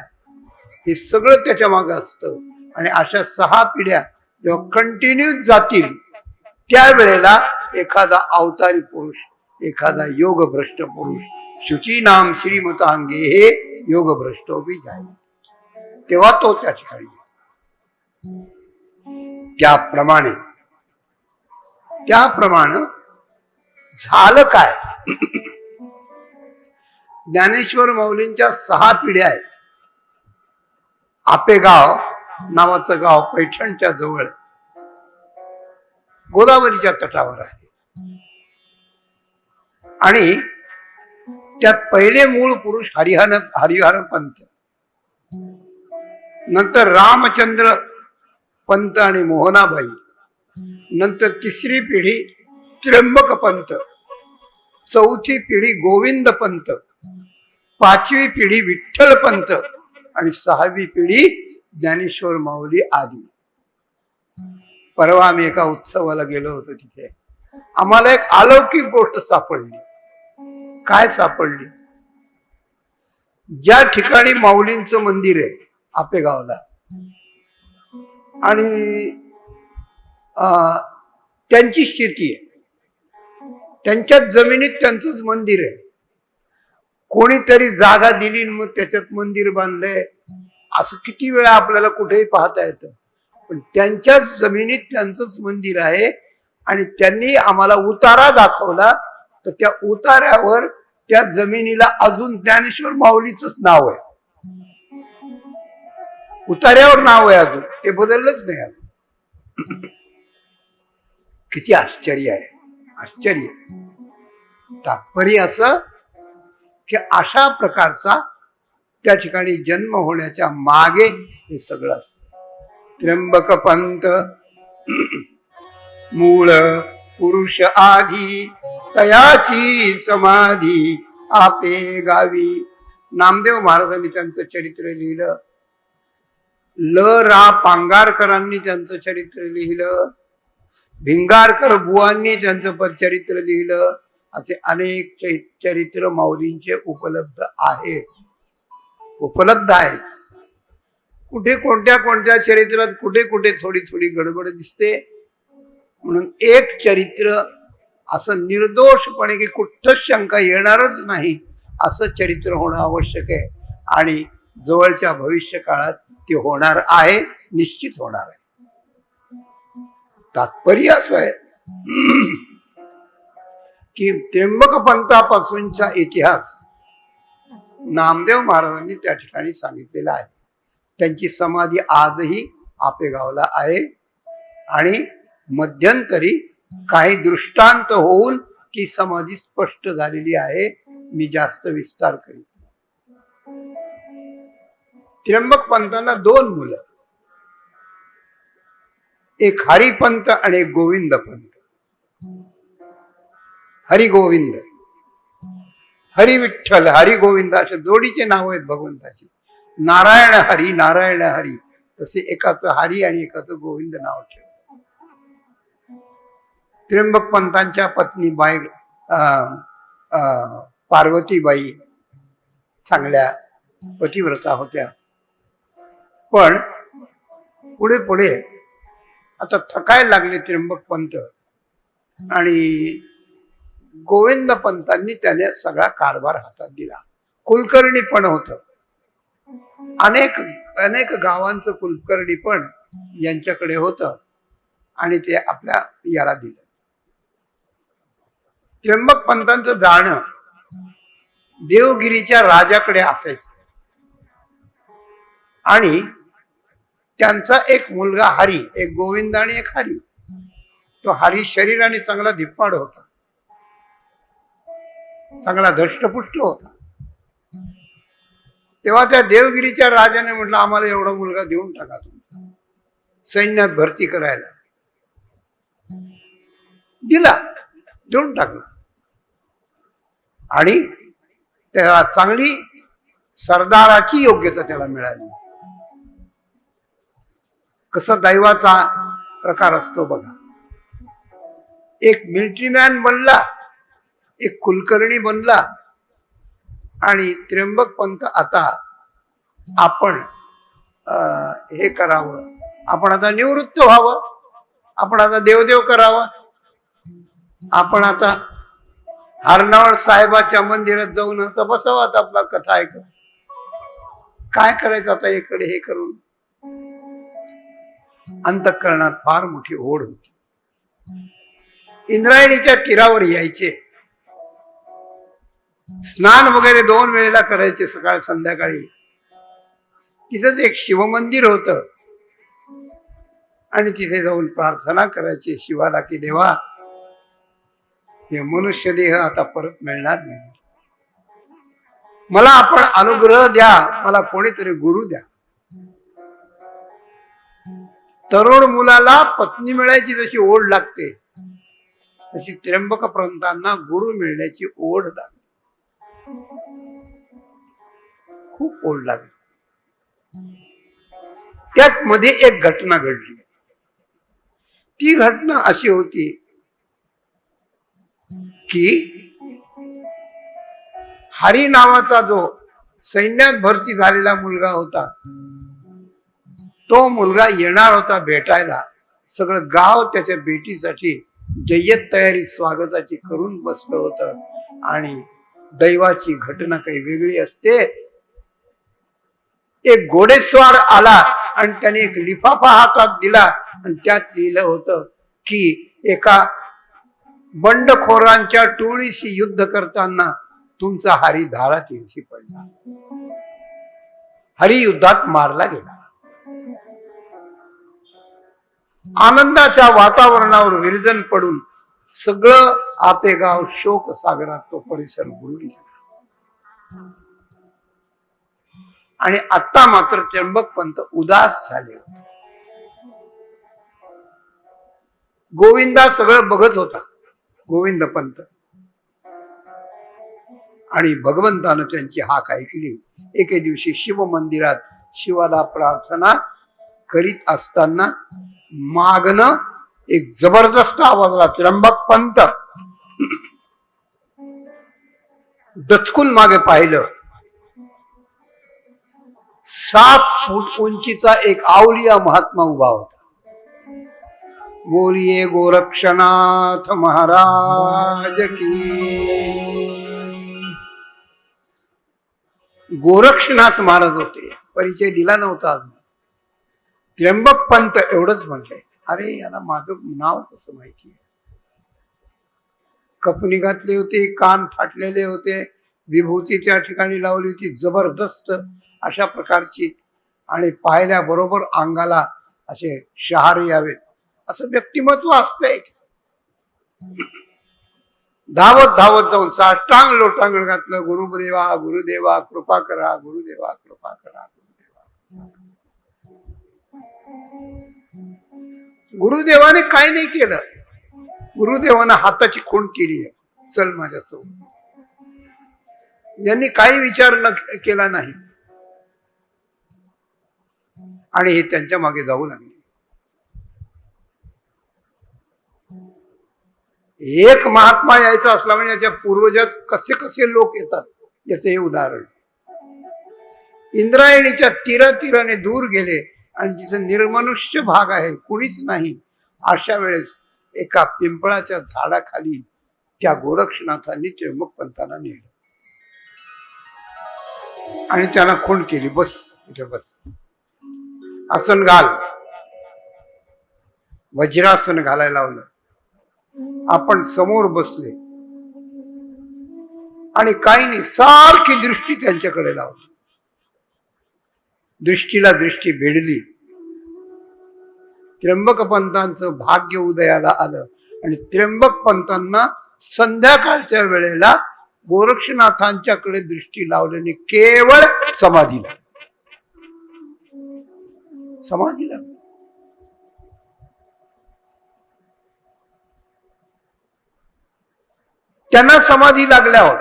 हे सगळं त्याच्या मागे असतं. आणि अशा 6 पिढ्या जेव्हा कंटिन्यू जातील त्यावेळेला एखादा अवतारी पुरुष, एखादा योगभ्रष्ट पुरुष, शुची नाम श्रीमतांगे हे योगभ्रष्ट उभी जाईल, तेव्हा तो त्या ठिकाणी. त्याप्रमाणे झालं काय? ज्ञानेश्वर माऊलींच्या 6 पिढ्या आहेत. आपेगाव नावाचं गाव पैठणच्या जवळ गोदावरीच्या तटावर आहे आणि त्यात पहिले मूळ पुरुष हरिहर पंत, नंतर रामचंद्र पंत आणि मोहनाबाई, नंतर 3री पिढी त्र्यंबक पंत, 4थी पिढी गोविंद पंत, 5वी पिढी विठ्ठल पंत आणि 6वी पिढी ज्ञानेश्वर माऊली आदी. परवा आम्ही एका उत्सवाला गेलो होतो, तिथे आम्हाला एक अलौकिक गोष्ट सापडली. काय सापडली? ज्या ठिकाणी माऊलींचं मंदिर आहे आपेगावला आणि त्यांची शेती आहे, त्यांच्याच जमिनीत त्यांचंच मंदिर आहे. कोणीतरी जागा दिली मग त्याच्यात मंदिर बांधलंय, असं किती वेळा आपल्याला कुठेही पाहता येतं. पण त्यांच्याच जमिनीत त्यांचंच मंदिर आहे आणि त्यांनी आम्हाला उतारा दाखवला, तर त्या उतार्यावर त्या जमिनीला अजून ज्ञानेश्वर माऊलीचंच नाव आहे. उतार्यावर नाव आहे अजून, ते बदललंच नाही अजून. किती आश्चर्य आहे, आश्चर्य. तात्पर्य असं की अशा प्रकारचा त्या ठिकाणी जन्म होण्याच्या मागे हे सगळं असतं. त्र्यंबक पंत मूळ पुरुष आधी, तयाची समाधी आपे गावी. नामदेव महाराजांनी त्यांचं चरित्र लिहिलं, ल रा पांगारकरांनी त्यांचं चरित्र लिहिलं, भिंगारकर बुवांनी त्यांचं चरित्र लिहिलं. असे अनेक चरित्र माऊलींचे उपलब्ध आहे. कुठे कोणत्या चरित्रात कुठे थोडी गडबड दिसते. म्हणून एक चरित्र असं निर्दोषपणे की कुठंच शंका येणारच नाही असं चरित्र होणं आवश्यक आहे आणि जवळच्या भविष्य काळात ते होणार आहे, निश्चित होणार आहे. तात्पर्य असं आहे की त्र्यंबक पंथापासूनचा इतिहास नामदेव महाराजांनी त्या ठिकाणी सांगितलेला आहे. त्यांची समाधी आजही आपेगावला आहे आणि मध्यंतरी काही दृष्टांत होऊन ती समाधी स्पष्ट झालेली आहे. मी जास्त विस्तार करीत. त्र्यंबक पंथांना 2 मुलं, एक हरिपंत आणि एक गोविंद पंत. हरिगोविंद, हरी विठ्ठल, हरी गोविंद असे जोडीचे नाव आहेत भगवंताची. नारायण हरी, नारायण हरी, तसे एकाचं हरी आणि एकाचं गोविंद नाव ठेव. त्र्यंबक पंतांच्या पत्नी बाई पार्वतीबाई चांगल्या पतिव्रता होत्या. पण पुढे पुढे आता थकायला लागले त्र्यंबक पंत आणि गोविंद पंतांनी त्याने सगळा कारभार हातात दिला. कुलकर्णी पण होत, अनेक अनेक गावांचं कुलकर्णी पण यांच्याकडे होत आणि ते आपल्या याला दिलं. त्र्यंबक पंतांचं जाणं देवगिरीच्या राजाकडे असायचं आणि त्यांचा एक मुलगा हरी, एक गोविंद आणि एक हरी. तो हरी शरीराने चांगला धिप्पाड होता, चांगला धष्टपुष्ट होता. तेव्हा त्या देवगिरीच्या राजाने म्हटलं आम्हाला एवढा मुलगा देऊन टाका तुमचा, सैन्यात भरती करायला. दिला, देऊन टाकला आणि त्याला चांगली सरदाराची योग्यता त्याला मिळाली. कसा दैवाचा प्रकार असतो बघा. एक मिलिटरी मॅन बनला, एक कुलकर्णी बनला आणि त्र्यंबक पंत आता आपण हे करावं, आपण आता निवृत्त व्हावं, आपण आता देवदेव करावं, आपण आता हरनाळ साहेबाच्या मंदिरात जाऊन आता बसावं, आता आपला कथा ऐकत. काय करायचं आता इकडे हे करून. अंतःकरणात फार मोठी ओढ होती. इंद्रायणीच्या तीरावर यायचे, स्नान वगैरे 2 वेळेला करायचे, सकाळ संध्याकाळी. तिथंच एक शिवमंदिर होत आणि तिथे जाऊन प्रार्थना करायची शिवाला की देवा, हे मनुष्य देह आता परत मिळणार नाही, मला आपण अनुग्रह द्या, मला कोणीतरी गुरु द्या. तरुण मुलाला पत्नी मिळायची जशी ओढ लागते तशी त्र्यंबक पंतांना गुरु मिळण्याची ओढ लागली. खूप ओढ लागली. त्यात मध्ये एक घटना घडली. ती घटना अशी होती की हरी नावाचा जो सैन्यात भरती झालेला मुलगा होता, तो मुलगा येणार होता भेटायला. सगळं गाव त्याच्या भेटीसाठी जय्यत तयारी स्वागताची करून बसलं होतं आणि दैवाची घटना काही वेगळी असते. एक घोडेस्वार आला आणि त्याने एक लिफाफा हातात दिला आणि त्यात लिहिलं होतं की एका बंडखोरांच्या टोळीशी युद्ध करताना तुमचा हरी धारातीर्थी पडला, हरी युद्धात मारला गेला. आनंदाच्या वातावरणावर विरजन पडून सगळं आपेगाव शोक सागरात तो परिसर बुडून गेला. आणि आता मात्र त्र्यंबक पंत उदास झाले होते. गोविंदा सगळं बघत होता, गोविंद पंत. आणि भगवंतानं त्यांची हाक ऐकली. एके दिवशी शिव मंदिरात शिवाला प्रार्थना करीत असताना मागणं एक जबरदस्त आवाज आला. त्र्यंबक पंत दचकून मागे पाहिलं. 7 फूट उंचीचा एक आवलिया महात्मा उभा होता. बोलिये गोरक्षनाथ महाराज की. गोरक्षनाथ महाराज होते, परिचय दिला नव्हता अजून. त्र्यंबक पंत एवढंच म्हटलंय. अरे याला माझं नाव कसं माहिती? कपनी घातले होते, कान फाटलेले होते, विभूती त्या ठिकाणी लावली होती जबरदस्त अशा प्रकारची, आणि पाहिल्या बरोबर अंगाला असे शहारे यावेत असं व्यक्तिमत्व असतंय. धावत धावत जाऊन साष्टांग लोटांगण घातलं. गुरुदेवा गुरुदेवा कृपा करा, गुरुदेवा कृपा करा, गुरुदेवा. गुरुदेवाने काय नाही केलं. गुरुदेवानं हाताची खूण केली आहे, चल माझ्यासोबत. यांनी काही विचार केला नाही आणि हे त्यांच्या मागे जाऊ लागले. एक महात्मा यायचा असला म्हणजे याच्या पूर्वजात कसे कसे लोक येतात याचे हे उदाहरण. इंद्रायणीच्या तीराने दूर गेले आणि जिथे निर्मनुष्य भाग आहे, कुणीच नाही, अशा वेळेस एका पिंपळाच्या झाडाखाली त्या गोरक्षनाथांनी त्र्यंबक पंतांना नेलं आणि त्यांना खूण केली. बस इथे बस, आसन घाल. वज्रासन घालायला लावलं. आपण समोर बसले आणि काही नाही, सारखी दृष्टी त्यांच्याकडे लावली. दृष्टीला दृष्टी भेडली. त्र्यंबक पंतांचं भाग्य उदयाला आलं आणि त्र्यंबक पंतांना संध्याकाळच्या वेळेला गोरक्षनाथांच्याकडे दृष्टी लावल्याने केवळ समाधीला त्यांना समाधी लागल्यावर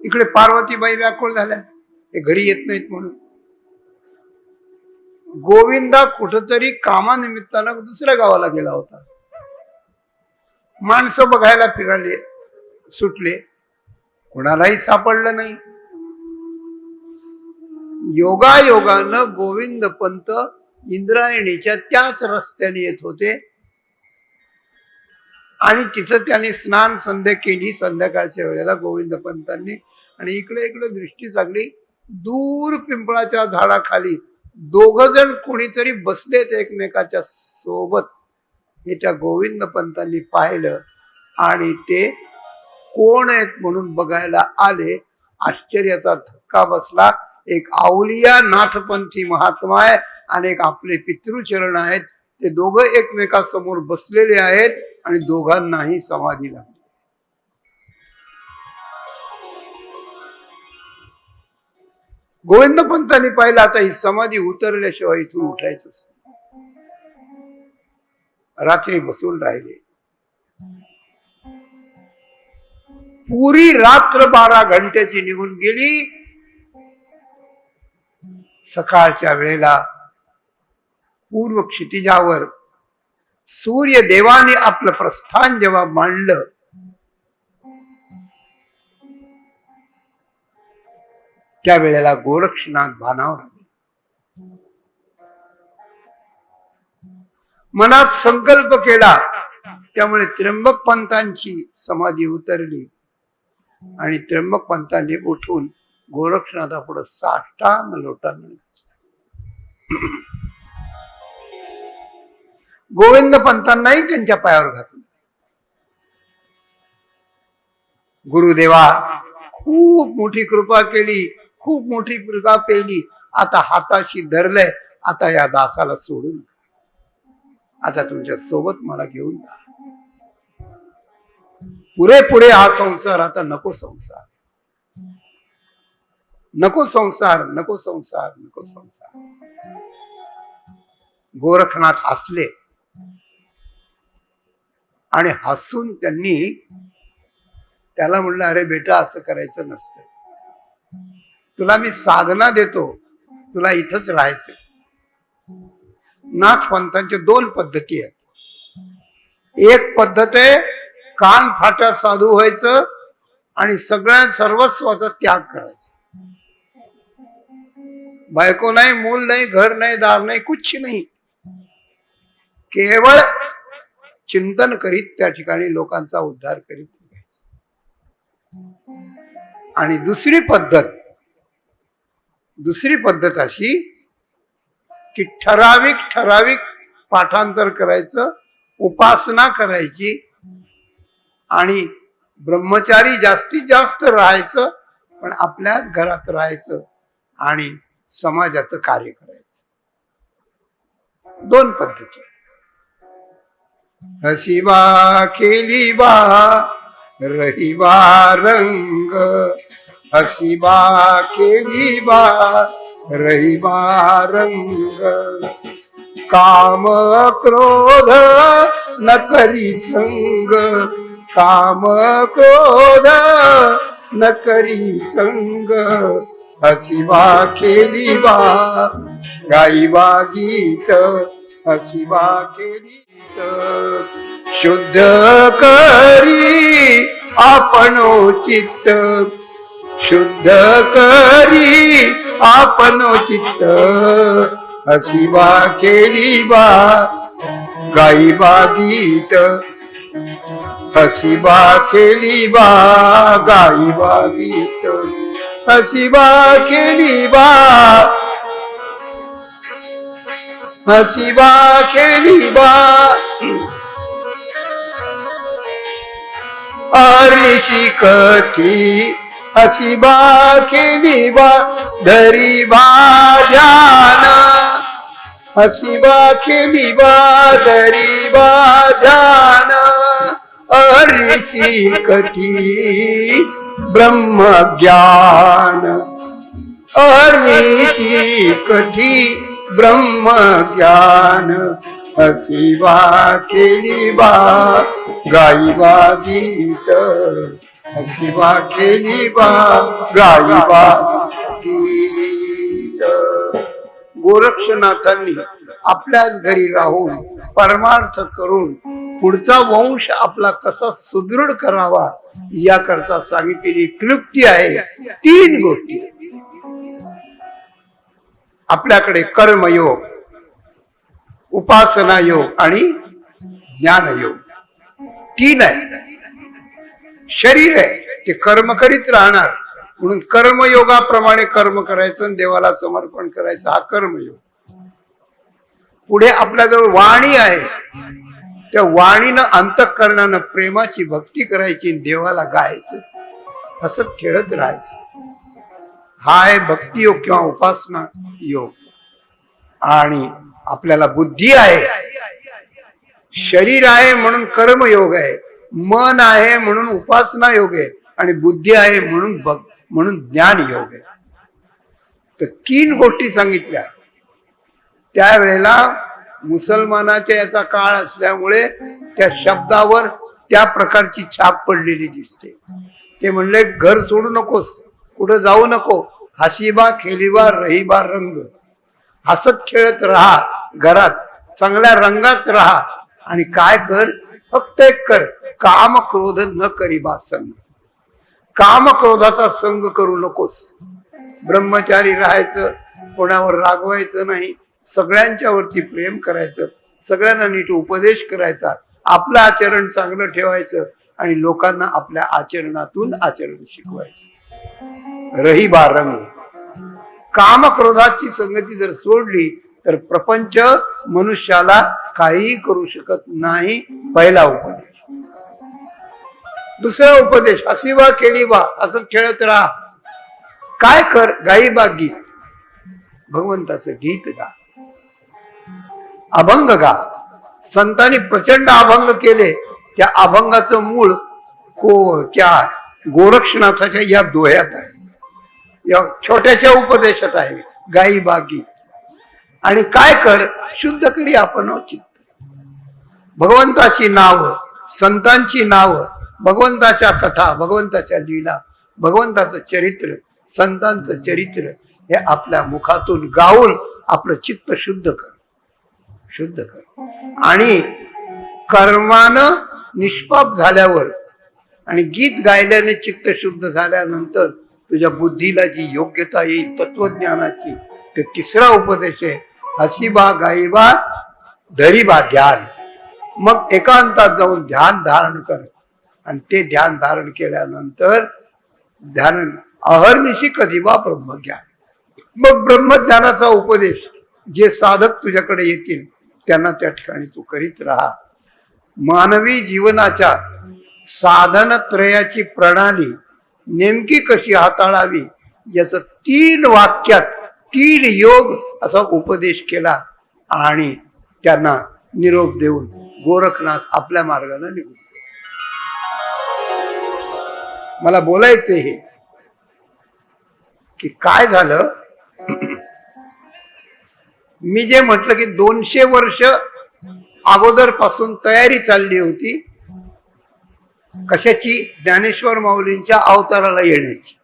इकडे पार्वतीबाई व्याकुळ झाल्या, हे घरी येत नाहीत म्हणून. गोविंदा कुठंतरी कामानिमित्तानं दुसऱ्या गावाला गेला होता. माणसं बघायला फिराले, सुटले, कोणालाही सापडलं नाही. योगायोगानं गोविंद पंत इंद्रायणीच्या त्याच रस्त्याने येत होते आणि तिथं त्यांनी स्नान संध्या केली संध्याकाळच्या वेळेला गोविंद पंतांनी. आणि इकडे इकडे दृष्टी लागली. दूर पिंपळाच्या झाडाखाली दोघ जण कोणीतरी बसलेत एकमेकाच्या सोबत. हे त्या गोविंद पंतांनी पाहिलं आणि ते कोण आहेत म्हणून बघायला आले. आश्चर्याचा धक्का बसला. एक अवलिया नाथपंथी महात्मा आहे आणि एक आपले पितृचरण आहेत. ते दोघं एकमेकासमोर बसलेले आहेत आणि दोघांनाही समाधी लागली. गोविंद पंतांनी पाहिलं आता ही समाधी उतरल्याशिवाय इथून उठायचंच. रात्री बसून राहिले. पुरी रात्र 12 घंट्याची निघून गेली. सकाळच्या वेळेला पूर्व क्षितिजावर सूर्य देवाने आपलं प्रस्थान जेव्हा मांडलं, त्यावेळेला गोरक्षनाथ भानावर आले. मनात संकल्प केला, त्यामुळे त्र्यंबक पंतांची समाधी उतरली आणि त्र्यंबक पंतांनी उठून गोरक्षनाथापुढे साष्टांग लोटांगण. गोविंद पंतांनाही त्यांच्या पायावर घातलं. गुरुदेवा खूप मोठी कृपा केली, खूप मोठी कृपा पेली. आता हाताशी धरलंय, आता या दासाला सोडून आता तुमच्या सोबत मला घेऊन जा. पुरे पुरे हा संसार आता नको. संसार नको, संसार नको, संसार नको, संसार. गोरखनाथ हसले आणि हसून त्यांनी त्याला म्हणलं, अरे बेटा असं करायचं नसतं. तुला मी साधना देतो, तुला इथंच राहायचं. नाथ पंथांच्या 2 पद्धती आहेत. एक पद्धत आहे कान फाट्या साधू व्हायचं आणि सगळ्या सर्वस्वाचा त्याग करायचा. बायको नाही, मूल नाही, घर नाही, दार नाही, कुछ नाही. केवळ चिंतन करीत त्या ठिकाणी लोकांचा उद्धार करीत. आणि दुसरी पद्धत अशी की ठराविक पाठांतर करायचं, उपासना करायची आणि ब्रह्मचारी जास्तीत जास्त राहायचं, पण आपल्याच घरात राहायचं आणि समाजाचं कार्य करायचं. 2 पद्धती. हसीबा खेलीबा रहीबा रंग, हसीबा खेलीबा रहीबा रंग, काम क्रोध न करी संग, काम क्रोध न करी संग, हसीबा खेलीबा गाईबा गीत, हसीबा खेली शुद्ध करी आपणो चित्त, शुद्ध करी आपणो चित्त, हसीबा खेलीबा गाईबा गीत, हसीबा खेलीबा गाईबा गीत, हसीबा खेलीबा हसीबा खेलीबा अऋषी कठी, हसीबा खेलीबा धरीबा ध्यान, हसीबा खेलीबा धरीबा ध्यान, अऋषी कठी ब्रह्म ज्ञान, अऋषी कठी ब्रह्म ज्ञान, हसीबा खेलीबा गाईबा गीत, हसीबा खेलीबा गाईबा गीत. गोरक्षनाथांनी आपल्याच घरी राहून परमार्थ करून पुढचा वंश आपला कसा सुदृढ करावा याकरता सांगितलेली क्लृप्ती आहे. 3 गोष्टी आपल्याकडे: कर्मयोग, उपासना योग आणि ज्ञानयोग. 3 आहे. शरीर आहे ते कर्म करीत राहणार, म्हणून कर्मयोगाप्रमाणे कर्म करायचं आणि देवाला समर्पण करायचं, हा कर्मयोग. पुढे आपल्याजवळ वाणी आहे, त्या वाणीनं अंतःकरणानं प्रेमाची भक्ती करायची, देवाला गायचं, हसत खेळत राहायचं. हा आहे भक्ती योग किंवा उपासना योग. आणि आपल्याला बुद्धी आहे, शरीर आहे म्हणून कर्मयोग आहे, मन आहे म्हणून उपासना योग आहे, आणि बुद्धी आहे म्हणून ज्ञान योग आहे. तर 3 गोष्टी सांगितल्या. त्यावेळेला मुसलमानाच्या याचा काळ असल्यामुळे त्या शब्दावर त्या प्रकारची छाप पडलेली दिसते. ते म्हणले घर सोडू नकोस, कुठं जाऊ नको, हसीबा खेलीबा रहीबा रंग, हसत खेळत राहा, घरात चांगल्या रंगात राहा, आणि काय कर, फक्त एक कर, काम क्रोध न करीबा संग. काम क्रोधाचा संग करू नकोस. ब्रह्मचारी राहायचं, कोणावर रागवायचं नाही, सगळ्यांच्या वरती प्रेम करायचं, सगळ्यांना नीट उपदेश करायचा, आपलं आचरण चांगलं ठेवायचं आणि लोकांना आपल्या आचरणातून आचरण शिकवायचं. रहीबा रंग. काम क्रोधाची संगती जर सोडली तर प्रपंच मनुष्याला काही करू शकत नाही. पहिला उपदेश. दुसरा उपदेश, हसीबा खेलीबा, असं खेळत राहा. काय कर, गाईबा गीत, भगवंताचं गीत गा, अभंग गा. संतांनी प्रचंड अभंग केले. त्या अभंगाचं मूळ त्या गोरक्षनाथाच्या या दोह्यात आहे, या छोट्याशा उपदेशात आहे, गाईबा गीत. आणि काय कर, शुद्ध करी आपण चित्त. भगवंताची नाव, संतांची नाव, भगवंताच्या कथा, भगवंताच्या लीला, भगवंताचं चरित्र, संतांचं चरित्र हे आपल्या मुखातून गाऊन आपलं चित्त शुद्ध कर, शुद्ध कर. आणि कर्मानं निष्पाप झाल्यावर आणि गीत गायल्याने चित्त शुद्ध झाल्यानंतर तुझ्या बुद्धीला जी योग्यता येईल तत्वज्ञानाची, ते 3रा उपदेश आहे, हसीबा गाईबा धरीबा ध्यान. मग एकांतात जाऊन ध्यान धारण कर, आणि ते ध्यान धारण केल्यानंतर ध्यान अहर्निशी कधी वा ब्रह्मज्ञान. मग ब्रह्मज्ञानाचा उपदेश जे साधक तुझ्याकडे येतील त्यांना त्या ठिकाणी तू करीत राहा. मानवी जीवनाच्या साधन त्रयाची प्रणाली नेमकी कशी हाताळावी याच 3 वाक्यात 3 योग असा उपदेश केला आणि त्यांना निरोप देऊन गोरखनाथ आपल्या मार्गाने निघून. मला बोलायचं हे की काय झालं. मी जे म्हटलं की 200 वर्ष अगोदर पासून तयारी चालली होती कशाची, ज्ञानेश्वर माऊलींच्या अवताराला येण्याची.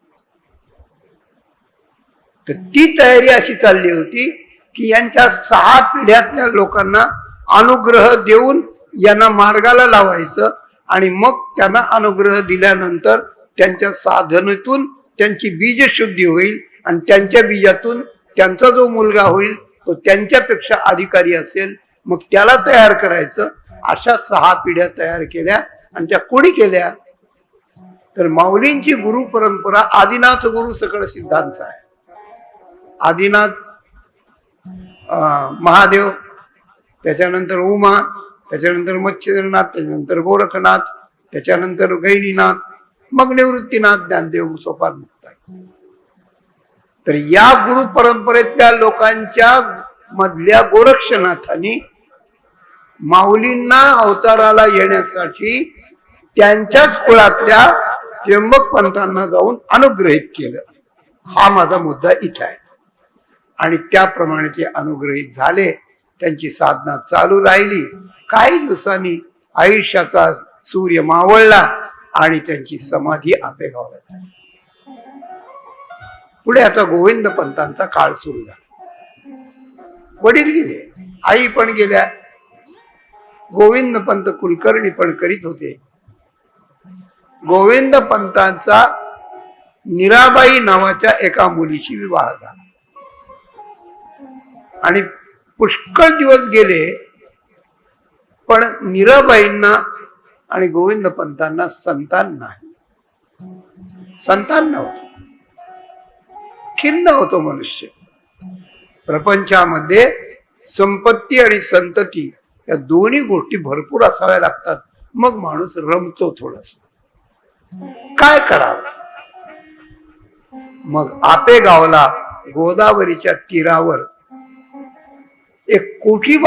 तर ती तयारी अशी चालली होती की यांच्या 6 पिढ्यातल्या लोकांना अनुग्रह देऊन यांना मार्गाला लावायचं आणि मग त्यांना अनुग्रह दिल्यानंतर त्यांच्या साधनेतून त्यांची बीजशुद्धी होईल आणि त्यांच्या बीजातून त्यांचा जो मुलगा होईल तो त्यांच्यापेक्षा अधिकारी असेल, मग त्याला तयार करायचं. अशा 6 पिढ्या तयार केल्या आणि त्या कोणी केल्या तर माऊलींची गुरु परंपरा आदिनाथ गुरु सकळ सिद्धांत आहे. आदिनाथ महादेव, त्याच्यानंतर उमा, त्याच्यानंतर मच्छिंद्रनाथ, त्याच्यानंतर गोरखनाथ, त्याच्यानंतर गैरीनाथ, मग निवृत्तीनाथ, ज्ञानदेव सोपान मुक्ताई. तर या गुरु परंपरेतल्या लोकांच्या मधल्या गोरक्षनाथांनी माऊलींना अवताराला येण्यासाठी त्यांच्याच कुळातल्या त्र्यंबक पंथांना जाऊन अनुग्रहित केलं. हा माझा मुद्दा इथं आहे. आणि त्याप्रमाणे ते अनुग्रहित झाले, त्यांची साधना चालू राहिली. काही दिवसांनी आयुष्याचा सूर्य मावळला आणि त्यांची समाधी आपेगावला झाली. पुढे आता गोविंद पंतांचा काळ सुरू झाला. वडील गेले, आई पण गेल्या, गोविंद पंत कुलकर्णी पण करीत होते. गोविंद पंतांचा मीराबाई नावाच्या एका मुलीशी विवाह झाला आणि पुष्कळ दिवस गेले, पण मीराबाईंना आणि गोविंद पंतांना संतान नाही. संतान नव्हतं. खिन्न होतो मनुष्य. प्रपंचामध्ये संपत्ती आणि संतती या दोन्ही गोष्टी भरपूर असाव्या लागतात, मग माणूस रमतो थोडस. काय करावं. मग आपेगावला गोदावरीच्या तीरावर एक कुटी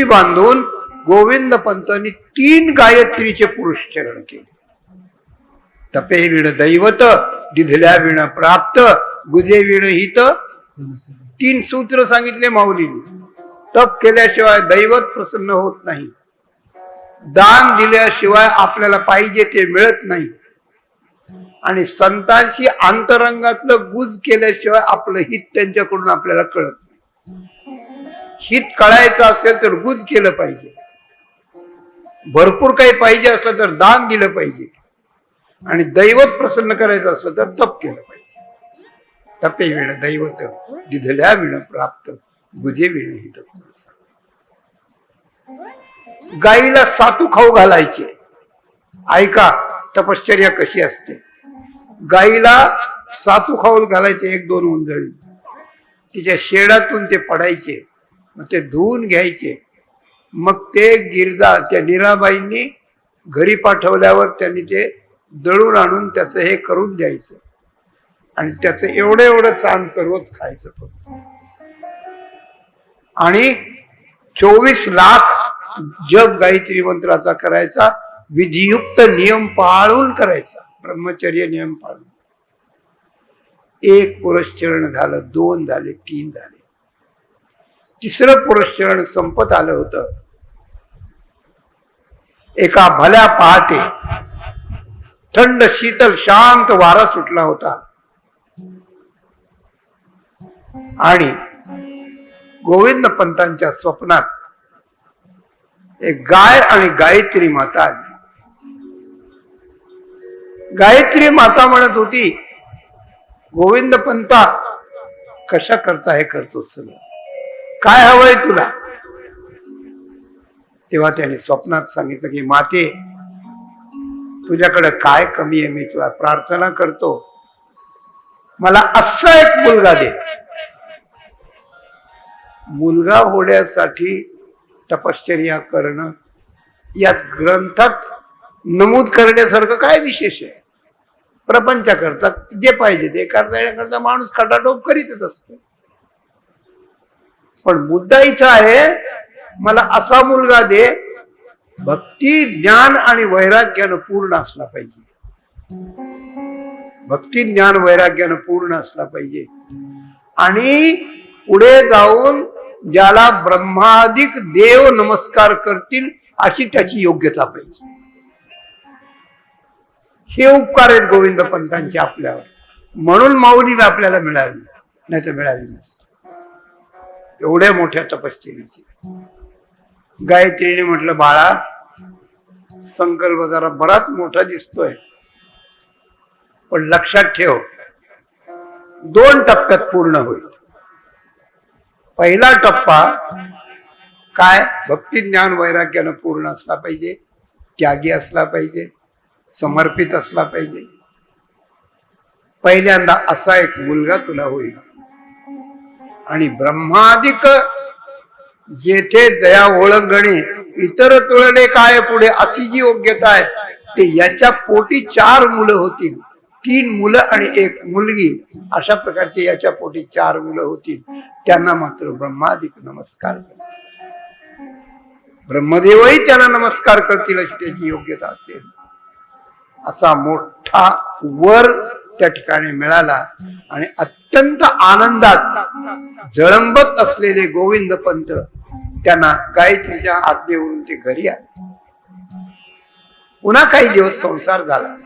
बांधून गोविंद पंतांनी 3 गायत्रीचे पुरस्चरण केले. तपे विण दैवत, दिधल्या विण प्राप्त, गुजे विण हित. 3 सूत्र सांगितले माऊलींनी. तप केल्याशिवाय दैवत प्रसन्न होत नाही, दान दिल्याशिवाय आपल्याला पाहिजे ते मिळत नाही, आणि संतांशी अंतरंगातलं गुज केल्याशिवाय आपलं हित त्यांच्याकडून आपल्याला कळत नाही. हित कळायचं असेल तर गुज केलं पाहिजे. भरपूर काही पाहिजे असलं तर दान दिलं पाहिजे, आणि दैवत प्रसन्न करायचं असलं तर तप केलं पाहिजे. तपे विण दैवत, दिधल्या विण प्राप्त, गुजे विण हित. गाईला सातू खाऊ घालायचे. ऐका तपश्चर्या कशी असते. गाईला सातू खाऊ घालायचे, 1-2 उंजळी. तिच्या शेडातून ते पडायचे, मग ते धुवून घ्यायचे. मग ते गिरजा त्या मीराबाईंनी घरी पाठवल्यावर त्यांनी ते दळून आणून त्याचं हे करून द्यायचं, आणि त्याचं एवढं चांद रोज खायचं. आणि 24 लाख जप गायत्री मंत्राचा करायचा, विधियुक्त नियम पाळून करायचा, ब्रह्मचर्य नियम पाळून. 1 पुरस्चरण झालं, 2 झाले, 3 झाले. 3रं पुरस्चरण संपत आलं होतं. एका भल्या पहाटे थंड शीतल शांत वारा सुटला होता, आणि गोविंद पंतांच्या स्वप्नात एक गाय आणि गायत्री माता आली. गायत्री माता म्हणत होती, गोविंद पंता कशा करता हे करतो सगळं, काय हवंय तुला. तेव्हा त्याने स्वप्नात सांगितलं की माते, तुझ्याकडे काय कमी आहे, मी तुला प्रार्थना करतो, मला असा एक मुलगा दे. मुलगा होण्यासाठी तपश्चर्या करणं यात ग्रंथात नमूद करण्यासारखं काय विशेष आहे? प्रपंचाकरता जे पाहिजे ते करता माणूस खटाटोप करीतच असतो. पण मुद्दा इथं आहे, मला असा मुलगा दे, भक्ती ज्ञान आणि वैराग्यानं पूर्ण असला पाहिजे. भक्ती ज्ञान वैराग्यानं पूर्ण असला पाहिजे. आणि पुढे जाऊन ज्याला ब्रह्मादिक देव नमस्कार करतील अशी त्याची योग्यता पाहिजे. हे उपकार आहेत गोविंद पंतांचे आपल्यावर. म्हणून माऊलीला आपल्याला मिळाली, नाही तर मिळाली नसते. एवढ्या मोठ्या तपश्चर्येची. गायत्रीने म्हटलं, बाळा संकल्प जरा बराच मोठा दिसतोय, पण लक्षात ठेव 2 टप्प्यात पूर्ण होईल. पहिला टप्पा काय? भक्ती ज्ञान वैराग्यानं पूर्ण असला पाहिजे, त्यागी असला पाहिजे, समर्पित असला पाहिजे. पहिल्यांदा असा एक मुलगा तुला होईल. आणि ब्रह्मादिक जेथे दया ओळंगणे इतर तुळणे काय पुढे अशी जी योग्यता आहे, ते याच्या पोटी 4 मुलं होतील. 3 मुलं आणि 1 मुलगी, अशा प्रकारचे याच्या पोटी 4 मुलं होतील. त्यांना मात्र ब्रह्मादिक नमस्कार करतील. ब्रह्मदेवही त्यांना नमस्कार करतील अशी त्याची योग्यता असेल. असा मोठा वर त्या ठिकाणी मिळाला. आणि अत्यंत आनंदात जळंबत असलेले गोविंद पंत त्यांना गायत्रीच्या आज्ञेवरून ते घरी आले. पुन्हा काही दिवस संसार झाला.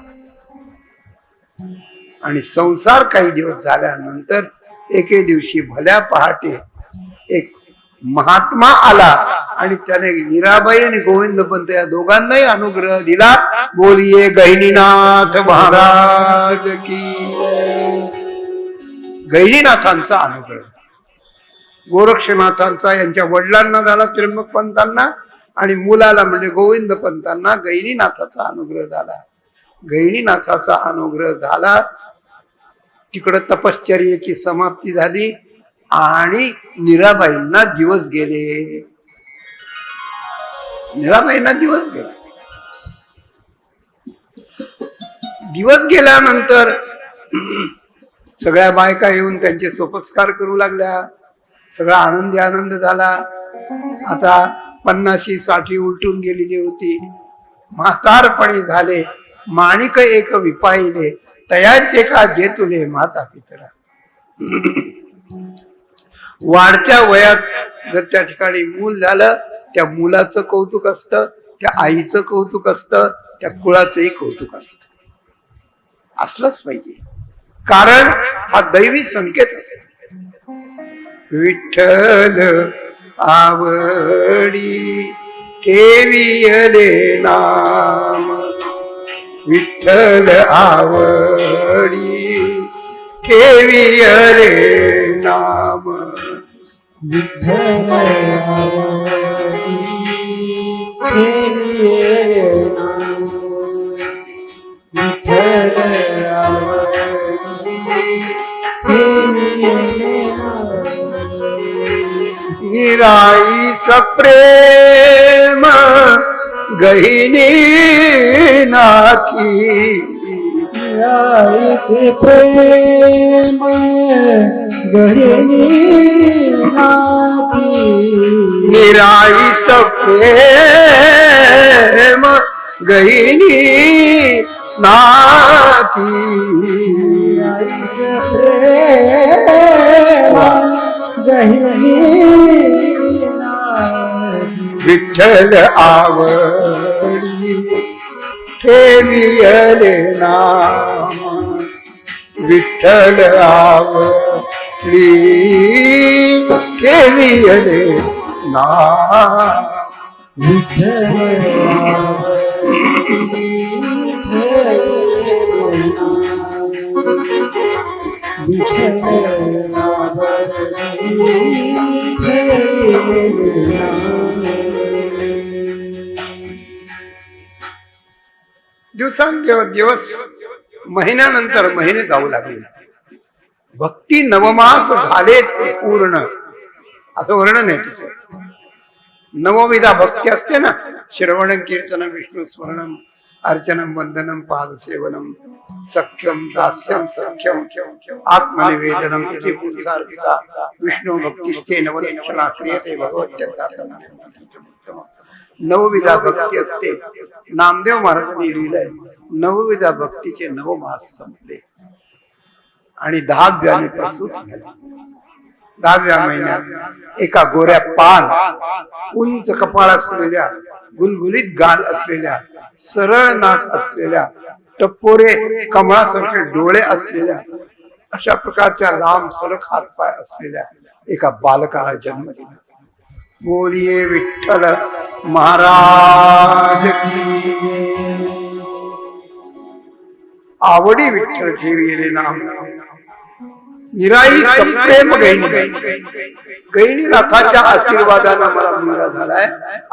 आणि संसार काही दिवस झाल्यानंतर एके दिवशी भल्या पहाटे एक महात्मा आला आणि त्याने मीराबाई आणि गोविंद पंत या दोघांनाही अनुग्रह दिला. बोलिये गहिनीनाथ महाराज की. गहिनीनाथांचा अनुग्रह, गोरक्षनाथांचा यांच्या वडिलांना झाला, त्र्यंबक पंतांना, आणि मुलाला म्हणजे गोविंद पंतांना गहिनीनाथाचा अनुग्रह झाला. गहिनीनाथाचा अनुग्रह झाला. तिकडं तपश्चर्येची समाप्ती झाली आणि मीराबाईंना दिवस गेले. मीराबाईंना दिवस गेले. दिवस गेल्यानंतर सगळ्या बायका येऊन त्यांचे सोपस्कार करू लागल्या. सगळा आनंदी आनंद झाला. आता 50-60 उलटून गेलेली होती. म्हातारपणी झाले. माणिक एक विपाहिले, तयाचे का जे तुले माता पितरा. वाढत्या वयात जर त्या ठिकाणी मूल झालं, त्या मुलाचं कौतुक असतं, त्या आईचं कौतुक असतं, त्या कुळाचंही कौतुक असतं. असलंच पाहिजे, कारण हा दैवी संकेत असतो. विठ्ठल आवडी ठेवियले नाम, विठ्ठल आवडी ठेवियले नाम, विठ्ठल आवडी ठेवियले नाम, विठ्ठल आवडी ठेवियले नाम. निराई सप्रेम गहिनी नाथी, से प्रेम गहिनी नाथी, निराई सप्रेम गहिनी नाथी, से प्रेम गहिनी नाथी. विठ्ठल आवडी ठेवियले नाम, विठ्ठल आवडी ठेवियले नाम, विठ्ठल आवडी ठेवियले नाम, विठ्ठल आवडी ठेवियले नाम. दिवस महिन्यानंतर महिने जाऊ लागले. भक्ती नवमास झाले पूर्ण असं वर्णन आहे तिचं. नवविधा भक्ती असते ना, श्रवणं कीर्तनं विष्णू स्मरणं अर्चनम वंदनम पादसेवनम सख्यम दास्यम सख्यम आत्मनिवेदनम इति पुरुषार्पिता विष्णू भक्तिस्ते नवलक्षणा क्रियते भगवत्यंतात्मा. नवविधा भक्ती असते. नामदेव महाराजांनी लिहिलंय नवविधा भक्तीचे 9 मास संपले आणि 10व्याने प्रसूती झाली. 10व्या महिन्यात एका गोऱ्या पान उंच कपाळ असलेल्या गुलगुलीत गाल असलेल्या सरळ नाक असलेल्या टपोरे कमळासारखे डोळे असलेल्या अशा प्रकारच्या लांब सडक हातपाय असलेल्या एका बालकाला जन्म दिला. बोलिये विठ्ठल महाराज की जय. आवडी विठ्ठल ठेविले नाम निराई सप्रेम गैनी नाथाच्या आशीर्वादाने मला मुलगा झालाय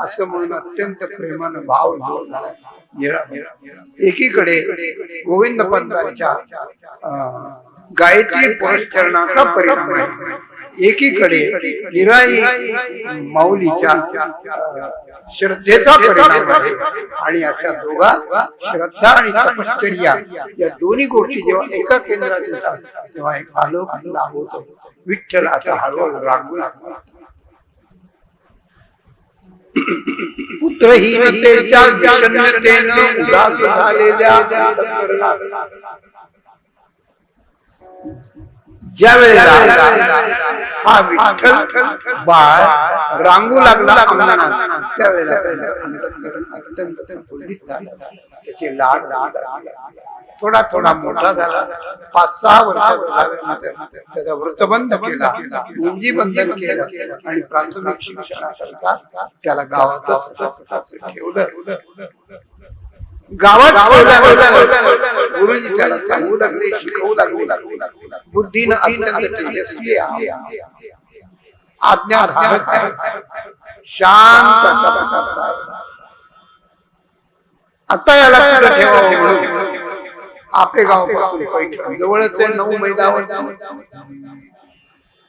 असं म्हणून अत्यंत प्रेमानं भाव झालाय. एकीकडे गोविंद पंतांच्या गायत्री पुरस्चरणाचा परिणाम आहे, एकीकडे निराई माऊलीच्या श्रद्धेचा परिणाम आहे. आणि अशा दोघा श्रद्धा आणि तपश्चर्या या दोन्ही गोष्टी जेव्हा एका केंद्रात येतात तेव्हा एक अलौकिक लाभ होतो. विठ्ठल आता हळूहळू रांगू लागला. पुत्रहीनतेच्या विषण्णतेनं उदास झालेल्या अंतःकरणात ज्या वेळेला हा विठ्ठल बाळ रांगू लागला अंगणात त्यावेळेला अत्यंत फुल्लित झालं. त्याचे लाड थोडा थोडा मोठा झाला. 5-6 वर्षाचा त्याचा व्रतबंध केला, मुंजी बंधन केलं आणि प्राथमिक शिक्षणाकरता त्याला गावातच ठेवलं. गावात गुरुजी त्याला सांगू लागले, शिकवू लागले. बुद्धीनं अत्यंत तेजस्वी आहे, आज्ञाधारक आहे, शांत अशा प्रकारचा आहे. आता याला कुठं ठेवावं म्हणून आपेगावापासून पैठण जवळच आहे 9 मैलावर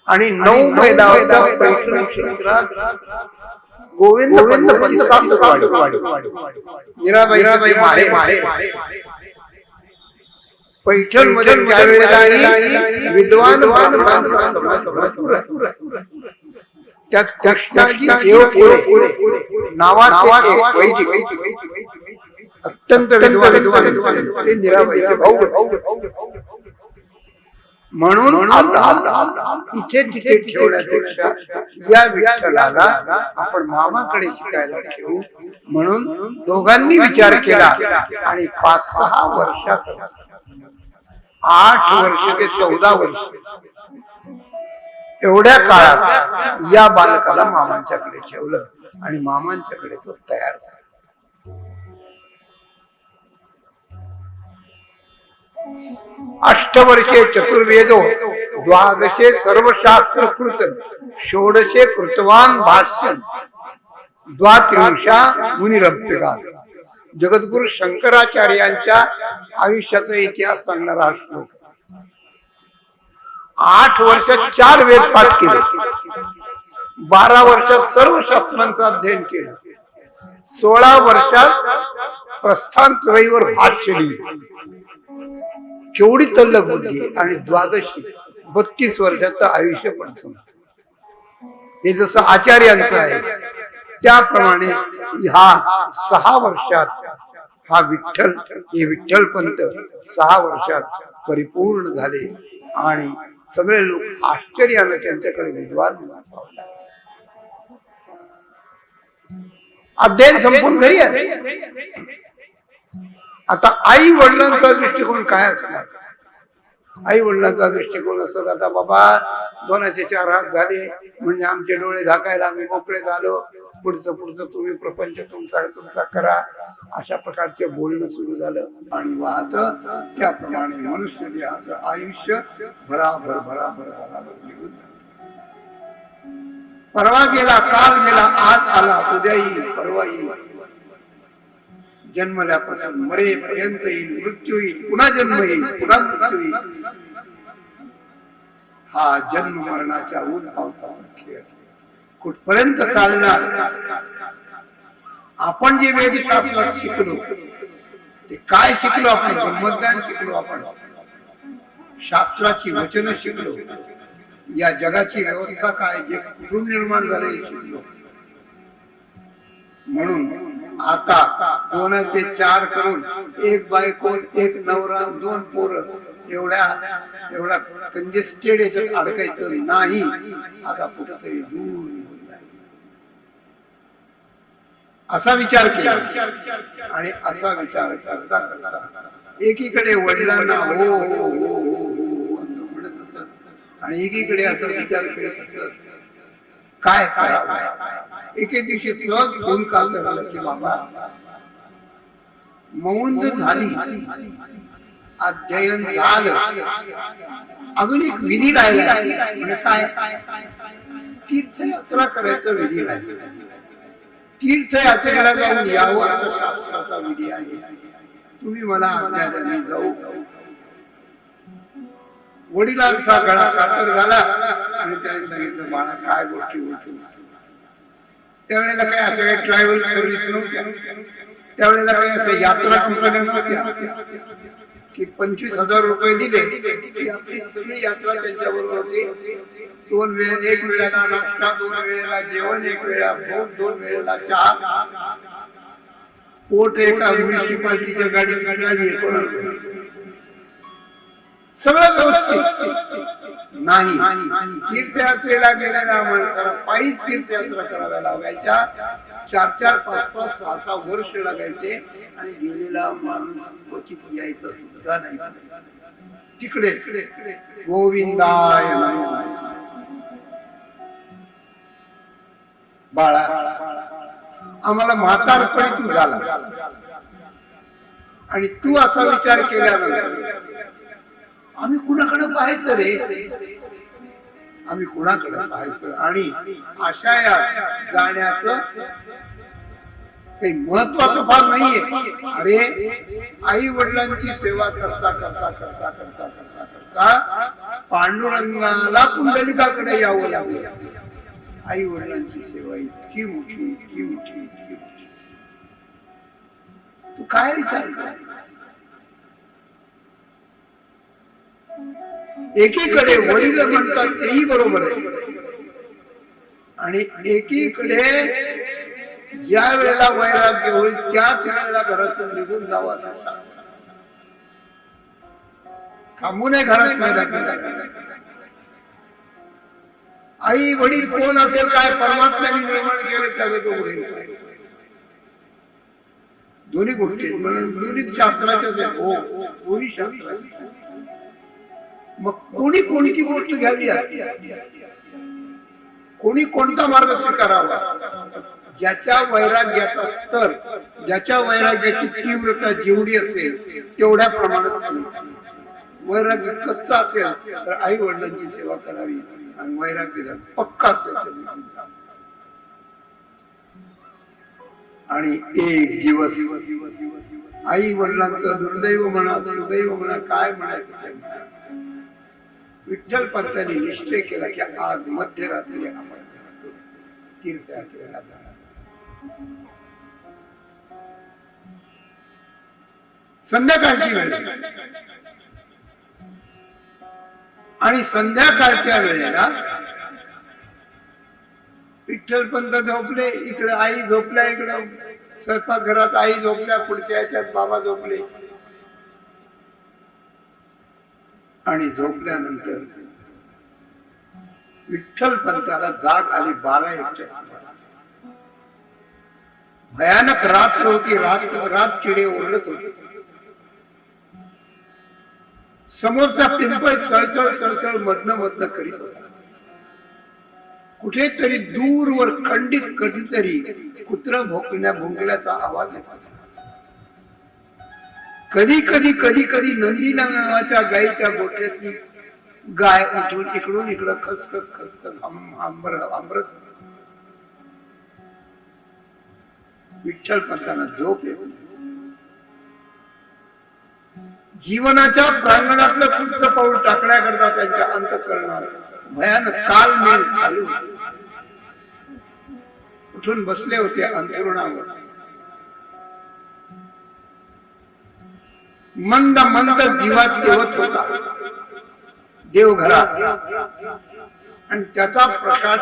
आणि 9 मैलावरच्या पैठण क्षेत्रात गोविंद पंतांची सासरवाडी मीराबाई माळे. पैठण मध्ये त्यावेळेला विद्वान ब्राह्मणांचा समाज भरपूर आहे. त्यात कृष्णाजी देवपुरे नावाचे एक वैदिक अत्यंत विद्वान ते मीराबाईचे भाऊ. म्हणून आता इथे तिथे ठेवण्यापेक्षा या विठ्ठलाला आपण मामाकडे शिकायला ठेवू म्हणून दोघांनी विचार केला. आणि 5-6 वर्षात 8 वर्ष ते 14 वर्ष एवढ्या काळात या बालकाला मामांच्याकडे ठेवलं आणि मामांच्याकडे तो तयार झाला. अष्टवर्षे चतुर्वेदो 12 सर्वशास्त्र कृत 16 कृतवान भाष्य 12 मुनिरभ्यगा. जगद्गुरु शंकराचार्यांच्या आयुष्याचा इतिहास सांगणारा श्लोक. 8 वर्षात 4 वेद पाठ केले, 12 वर्षात सर्व शास्त्रांचं अध्ययन केलं, 16 वर्षात प्रस्थान त्रयीवर भाष्य लिहिलं. केवढी तल्लख बुद्धी आहे. आणि 32 वर्षात आयुष्य पण संपलं. हे जसं आचार्यांचं आहे त्याप्रमाणे हा 6 वर्षात हा विठ्ठल पंत 6 वर्षात परिपूर्ण झाले. आणि सगळे लोक आश्चर्याने त्यांच्याकडे विद्वान पावले. अध्ययन संपून घरी आले. आता आई वडिलांचा दृष्टिकोन काय असणार? आई वडिलांचा दृष्टिकोन असत आता बाबा 2चे 4 हात झाले म्हणजे आमचे डोळे झाकायला आम्ही मोकळे झालो, पुढचं तुम्ही प्रपंच तुमचा करा, अशा प्रकारचे बोलणं सुरू झालं. आणि वाहत त्याप्रमाणे मनुष्य देहाचं आयुष्य भराभर निघून परवा गेला, काल गेला, आज आला, उद्या येईल, परवा येईल. जन्मल्यापासून मरेपर्यंत येईल, मृत्यू येईल, पुन्हा जन्म येईल, पुन्हा मृत्यू येईल. हा जन्म मरणाच्या ऊन पावसाचा खेळ कुठपर्यंत चालणार. आपण जे वेदशास्त्रात शिकलो ते काय शिकलो? आपण ब्रह्मज्ञान शिकलो, आपण शास्त्राची वचन शिकलो, या जगाची व्यवस्था काय, जे कुठून निर्माण झाले हे शिकलो. म्हणून आता कोणाचे 4 करून 1 बायको 1 नवरा 2 पोरं एवढा कंजेस्टेड याच्यात अडकायचं नाही. आता कुठंतरी दूर निघून जायचं असा विचार केला. आणि असा विचार करता करता एकीकडे वडिलांना हो हो हो हो असं म्हणत असत आणि एकीकडे असं विचार करत असत काय करावं. एके दिवशी सहज फोन काल झाला की बाबा मौंद झाली, अध्ययन झालं, अजून एक विधी राहिला. म्हणजे काय? तीर्थयात्रा करायचं विधी राहिला. तीर्थयात्रेला जाऊन यावं असं शास्त्राचा विधी आहे. तुम्ही मला आज्ञा द्या, मी जाऊ. वडिलांचा गळा कातर झाला आणि त्याने सांगितलं बाळा काय गोष्टी होतीस. त्यावेळेला काय असं काही ट्रॅव्हल सर्व्हिस नव्हत्या, त्यावेळेला काही असं यात्रा कंपन्या नव्हत्या की 25,000 रुपये दिले की आपली सगळी यात्रा त्यांच्या बरोबर होती. 2 वेळ, 1 वेळेला नाश्ता, 2 वेळेला जेवण, 1 वेळा भोग, 2 वेळेला चहा. पोट एका म्युनिसिपालिटीच्या गाडीत गाडी सगळं व्यवस्थित नाही. तीर्थयात्रेला गेलेल्या माणसाला पायीच तीर्थयात्रा कराव्या लागायच्या. 4-4, 5-5, 6-6 वर्ष लागायचे आणि गेलेला माणूस क्वचित यायचा सुद्धा नाही. तिकडेच गोविंदाय नमः. बाळा आम्हाला म्हातारपणी तू झालास आणि तू असा विचार केल्यानंतर आम्ही कुणाकडे पाहायचं रे? आम्ही कुणाकडे पाहायचं? आणि अशा या जाण्याचं काही महत्वाचं फार नाहीये. अरे आई वडिलांची सेवा करता करता करता करता करता करता पांडुरंगाला पुंडलिकाकडे यावं लागलं. आई वडिलांची सेवा इतकी मोठी, इतकी मोठी, इतकी मोठी. तू काय विचार करतेस? एकीकडे वडील म्हणतात तेही बरोबर आहे आणि एकीकडे ज्या वेळेला वैराग्य होईल त्याच वेळेला घरातून निघून जावं असं थांबू नये घरात वैराग्य. आई वडील कोण असेल काय, परमात्म्याने निर्माण केलं त्याचं तो दोन्ही गोष्टी म्हणून दोन्ही शास्त्राच्याच आहेत. हो, दोन्ही शास्त्राच्या. मग कोणी कोणती गोष्ट घ्यावी, कोणी कोणता मार्ग स्वीकारावा? ज्याच्या वैराग्याचा स्तर, ज्याच्या वैराग्याची तीव्रता जेवढी असेल तेवढ्या प्रमाणात वैराग्य कच्चा असेल तर आई वडिलांची सेवा करावी आणि वैराग्य पक्का असेल. आणि एक दिवस आई वडिलांचं दुर्दैव म्हणा सुदैव म्हणा काय म्हणायचं ते म्हणा, विठ्ठल पंतांनी निश्चय केला की आज मध्यरात्री आपण तीर्थयात्रेला जाणार. संध्याकाळची वेळ आणि संध्याकाळच्या वेळेला विठ्ठलपंत झोपले, इकडे आई झोपल्या, इकडे स्वयंपाकघरात आई झोपल्या, पुढच्या याच्यात बाबा झोपले. आणि झोपल्यानंतर विठ्ठलपंताला जाग आली 12-1च्या सुमारास. भयानक रात्र होती. रात किडे ओरडत होते. समोरचा पिंपळ सळसळ सळसळ मधनं करीत होता. कुठेतरी दूरवर खंडित कधीतरी कुत्र भुंकण्याचा आवाज येत होता. कधी कधी नंदी नावाच्या गायीच्या गोठ्यातली गाय उठून इकडून इकडं खसखस खसखस आंबरत होत. विठ्ठल पंतांना झोप येत. जीवनाच्या प्रांगणातलं पुढचं पाऊल टाकण्याकरता त्यांच्या अंतःकरणात भयानक कालमेल चालू होते. उठून बसले होते अंथरुणावर. मंद मंद दिवा तेवत होता देवघरात आणि त्याचा प्रकाश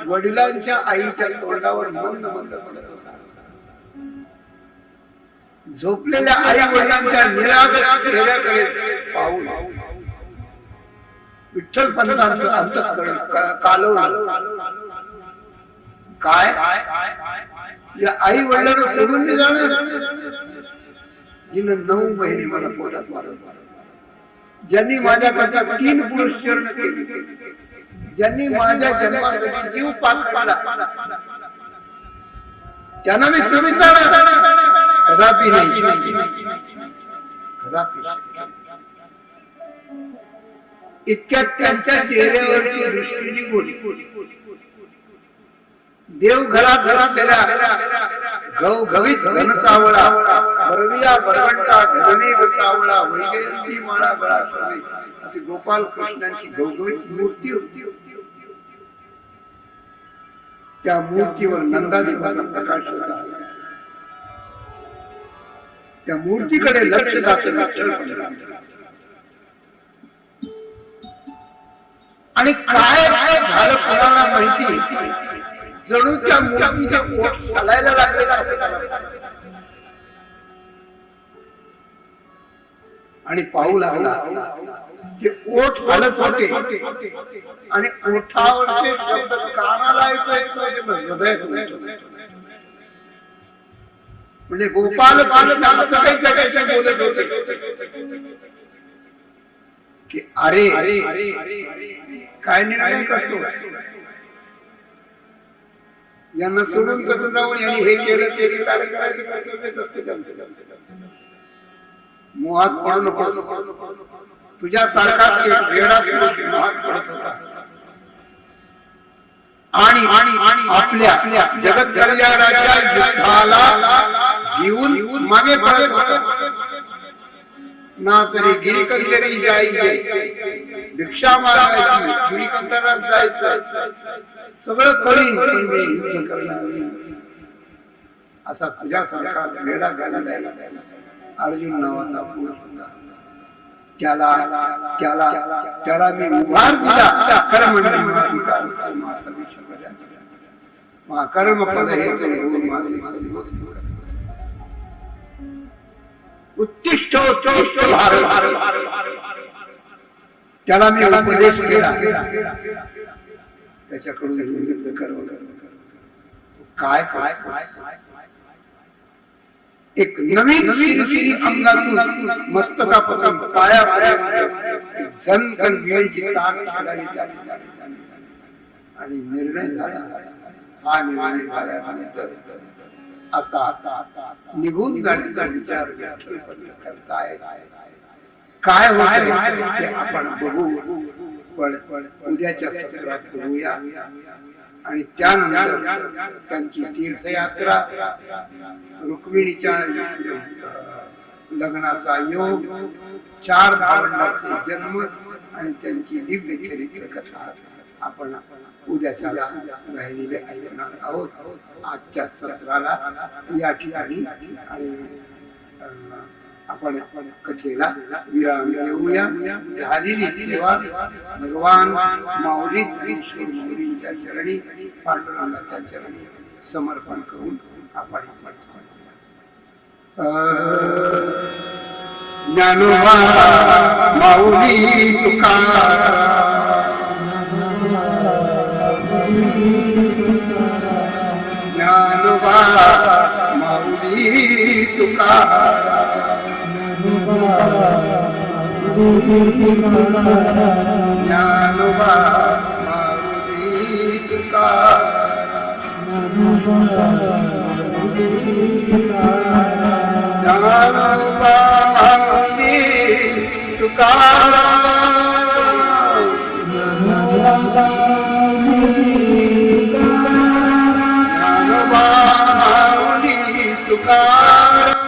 वडिलांच्या आईच्या तोंडावर मंद मंद पडत होता. झोपलेल्या आई वडिलांच्या निरागस चेहऱ्याकडे पाहून विठ्ठल पंतांचं अंतःकरण कालवलं. काय या आई वडिलांना सोडून नाही जाणार, जिनं 9 महिने मला पोटात मारलं, ज्यांनी माझ्याकरता 3 पुरुष चरण केले, ज्यांनी माझ्या जन्मासाठी जीव पाकळला, त्यांना मी सोडून जाणार कदापि नाही, कदापि. इतक्यात त्यांच्या चेहऱ्यावरची दृष्टी निघून देवघरात असलेल्या घवघवीत घनसावळा, बरविया बरवंटा घनने बसावळा, वैजयंती माळा गळा शोभे अशी गोपाल कृष्णांची घवघवीत मूर्ती होती. त्या मूर्तीवर नंदादेवाचा प्रकाश होता. त्या मूर्तीकडे लक्ष जातं आणि काय झालं कोणाला माहिती, जणू त्या मूर्तीचे ओठ हलायला लागले आणि पाहू लागला ते ओठ हलत होते आणि ओठावरचे शब्द कानाला ऐकू हृदयात म्हणजे गोपाल बालक असं काही जगायचे बोलत होते की अरे काय निर्णय करतो, यांना सोडून कसं जाऊन यांनी हे केलं ते केलं, करायचं कर्तव्यच असते त्यांचं. मोहात पडू नकोस, तुझ्यासारखाच एक वेडा मोहात पडत होता आणि आपल्या जगत कल्याणाच्या युद्धाला घेऊन मागे पडत होता. ना तरी गिरिकंदरी जायचे, भिक्षा मागायची, गिरिकंदरात जायचं, सगळं करीन पण मी युद्ध करणार नाही असा तुझ्यासारखाच वेडा झालेला अर्जुन नावाचा पुरुष होता. त्याला मी उभार दिला. कर्म अधिकार कर्म फल हे उत्तिष्ठ त्याला मी उपदेश केला, त्याच्याकडून युद्ध कर. काय काय एक नवीन शिरशिरी अंगातून मस्तकापासून पायापर्यंत झनकन गिळीची ताक छाडावी आणि निर्णय झाला. हा निर्णय झाल्यानंतर आता निघून जाण्याचा विचार करताय. काय होत ते आपण बघू, पण उद्याच्या सत्रात बघूया. आणि त्यानंतर त्यांची तीर्थयात्रा, रुक्मिणीच्या लग्नाचा योग, 4 भावंडांचे जन्म आणि त्यांची दिव्य चरित्र कथा आपण उद्याच्या राहिलेले ऐकणार आहोत. आजच्या सत्राला या ठिकाणी आणि आपण कथेला विराम देऊया. झालेली सेवा भगवान माऊली माऊलींच्या चरणी, पांडुरंगाच्या चरणी समर्पण करून आपण ज्ञानोबा माऊली तुकाराम, ज्ञानोबा माऊली तुकाराम, ज्ञानोबा माऊली तुकाराम, ज्ञानोबा माऊली तुकाराम, ज्ञानोबा माऊली तुकाराम,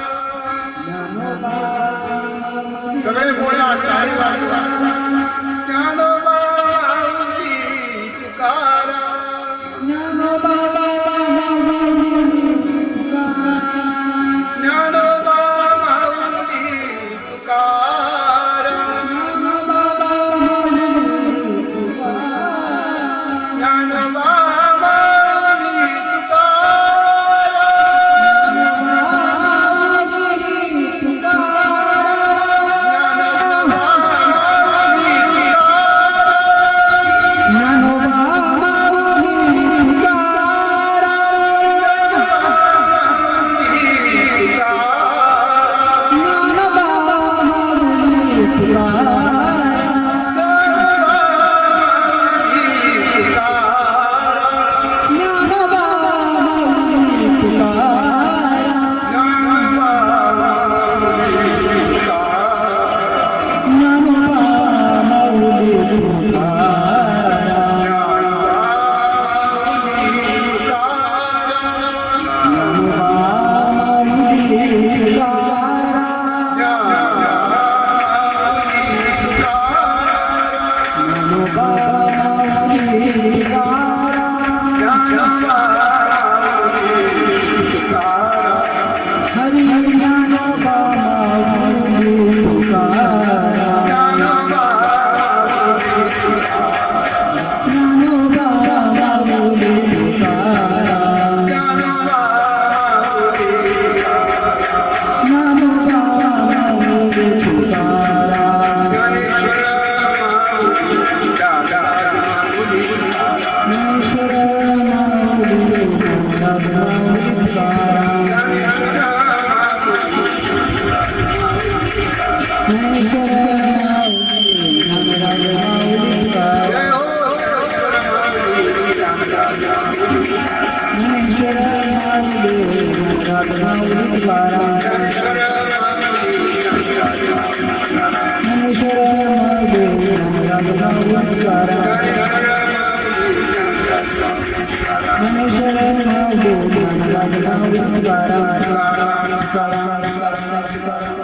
Namaskar.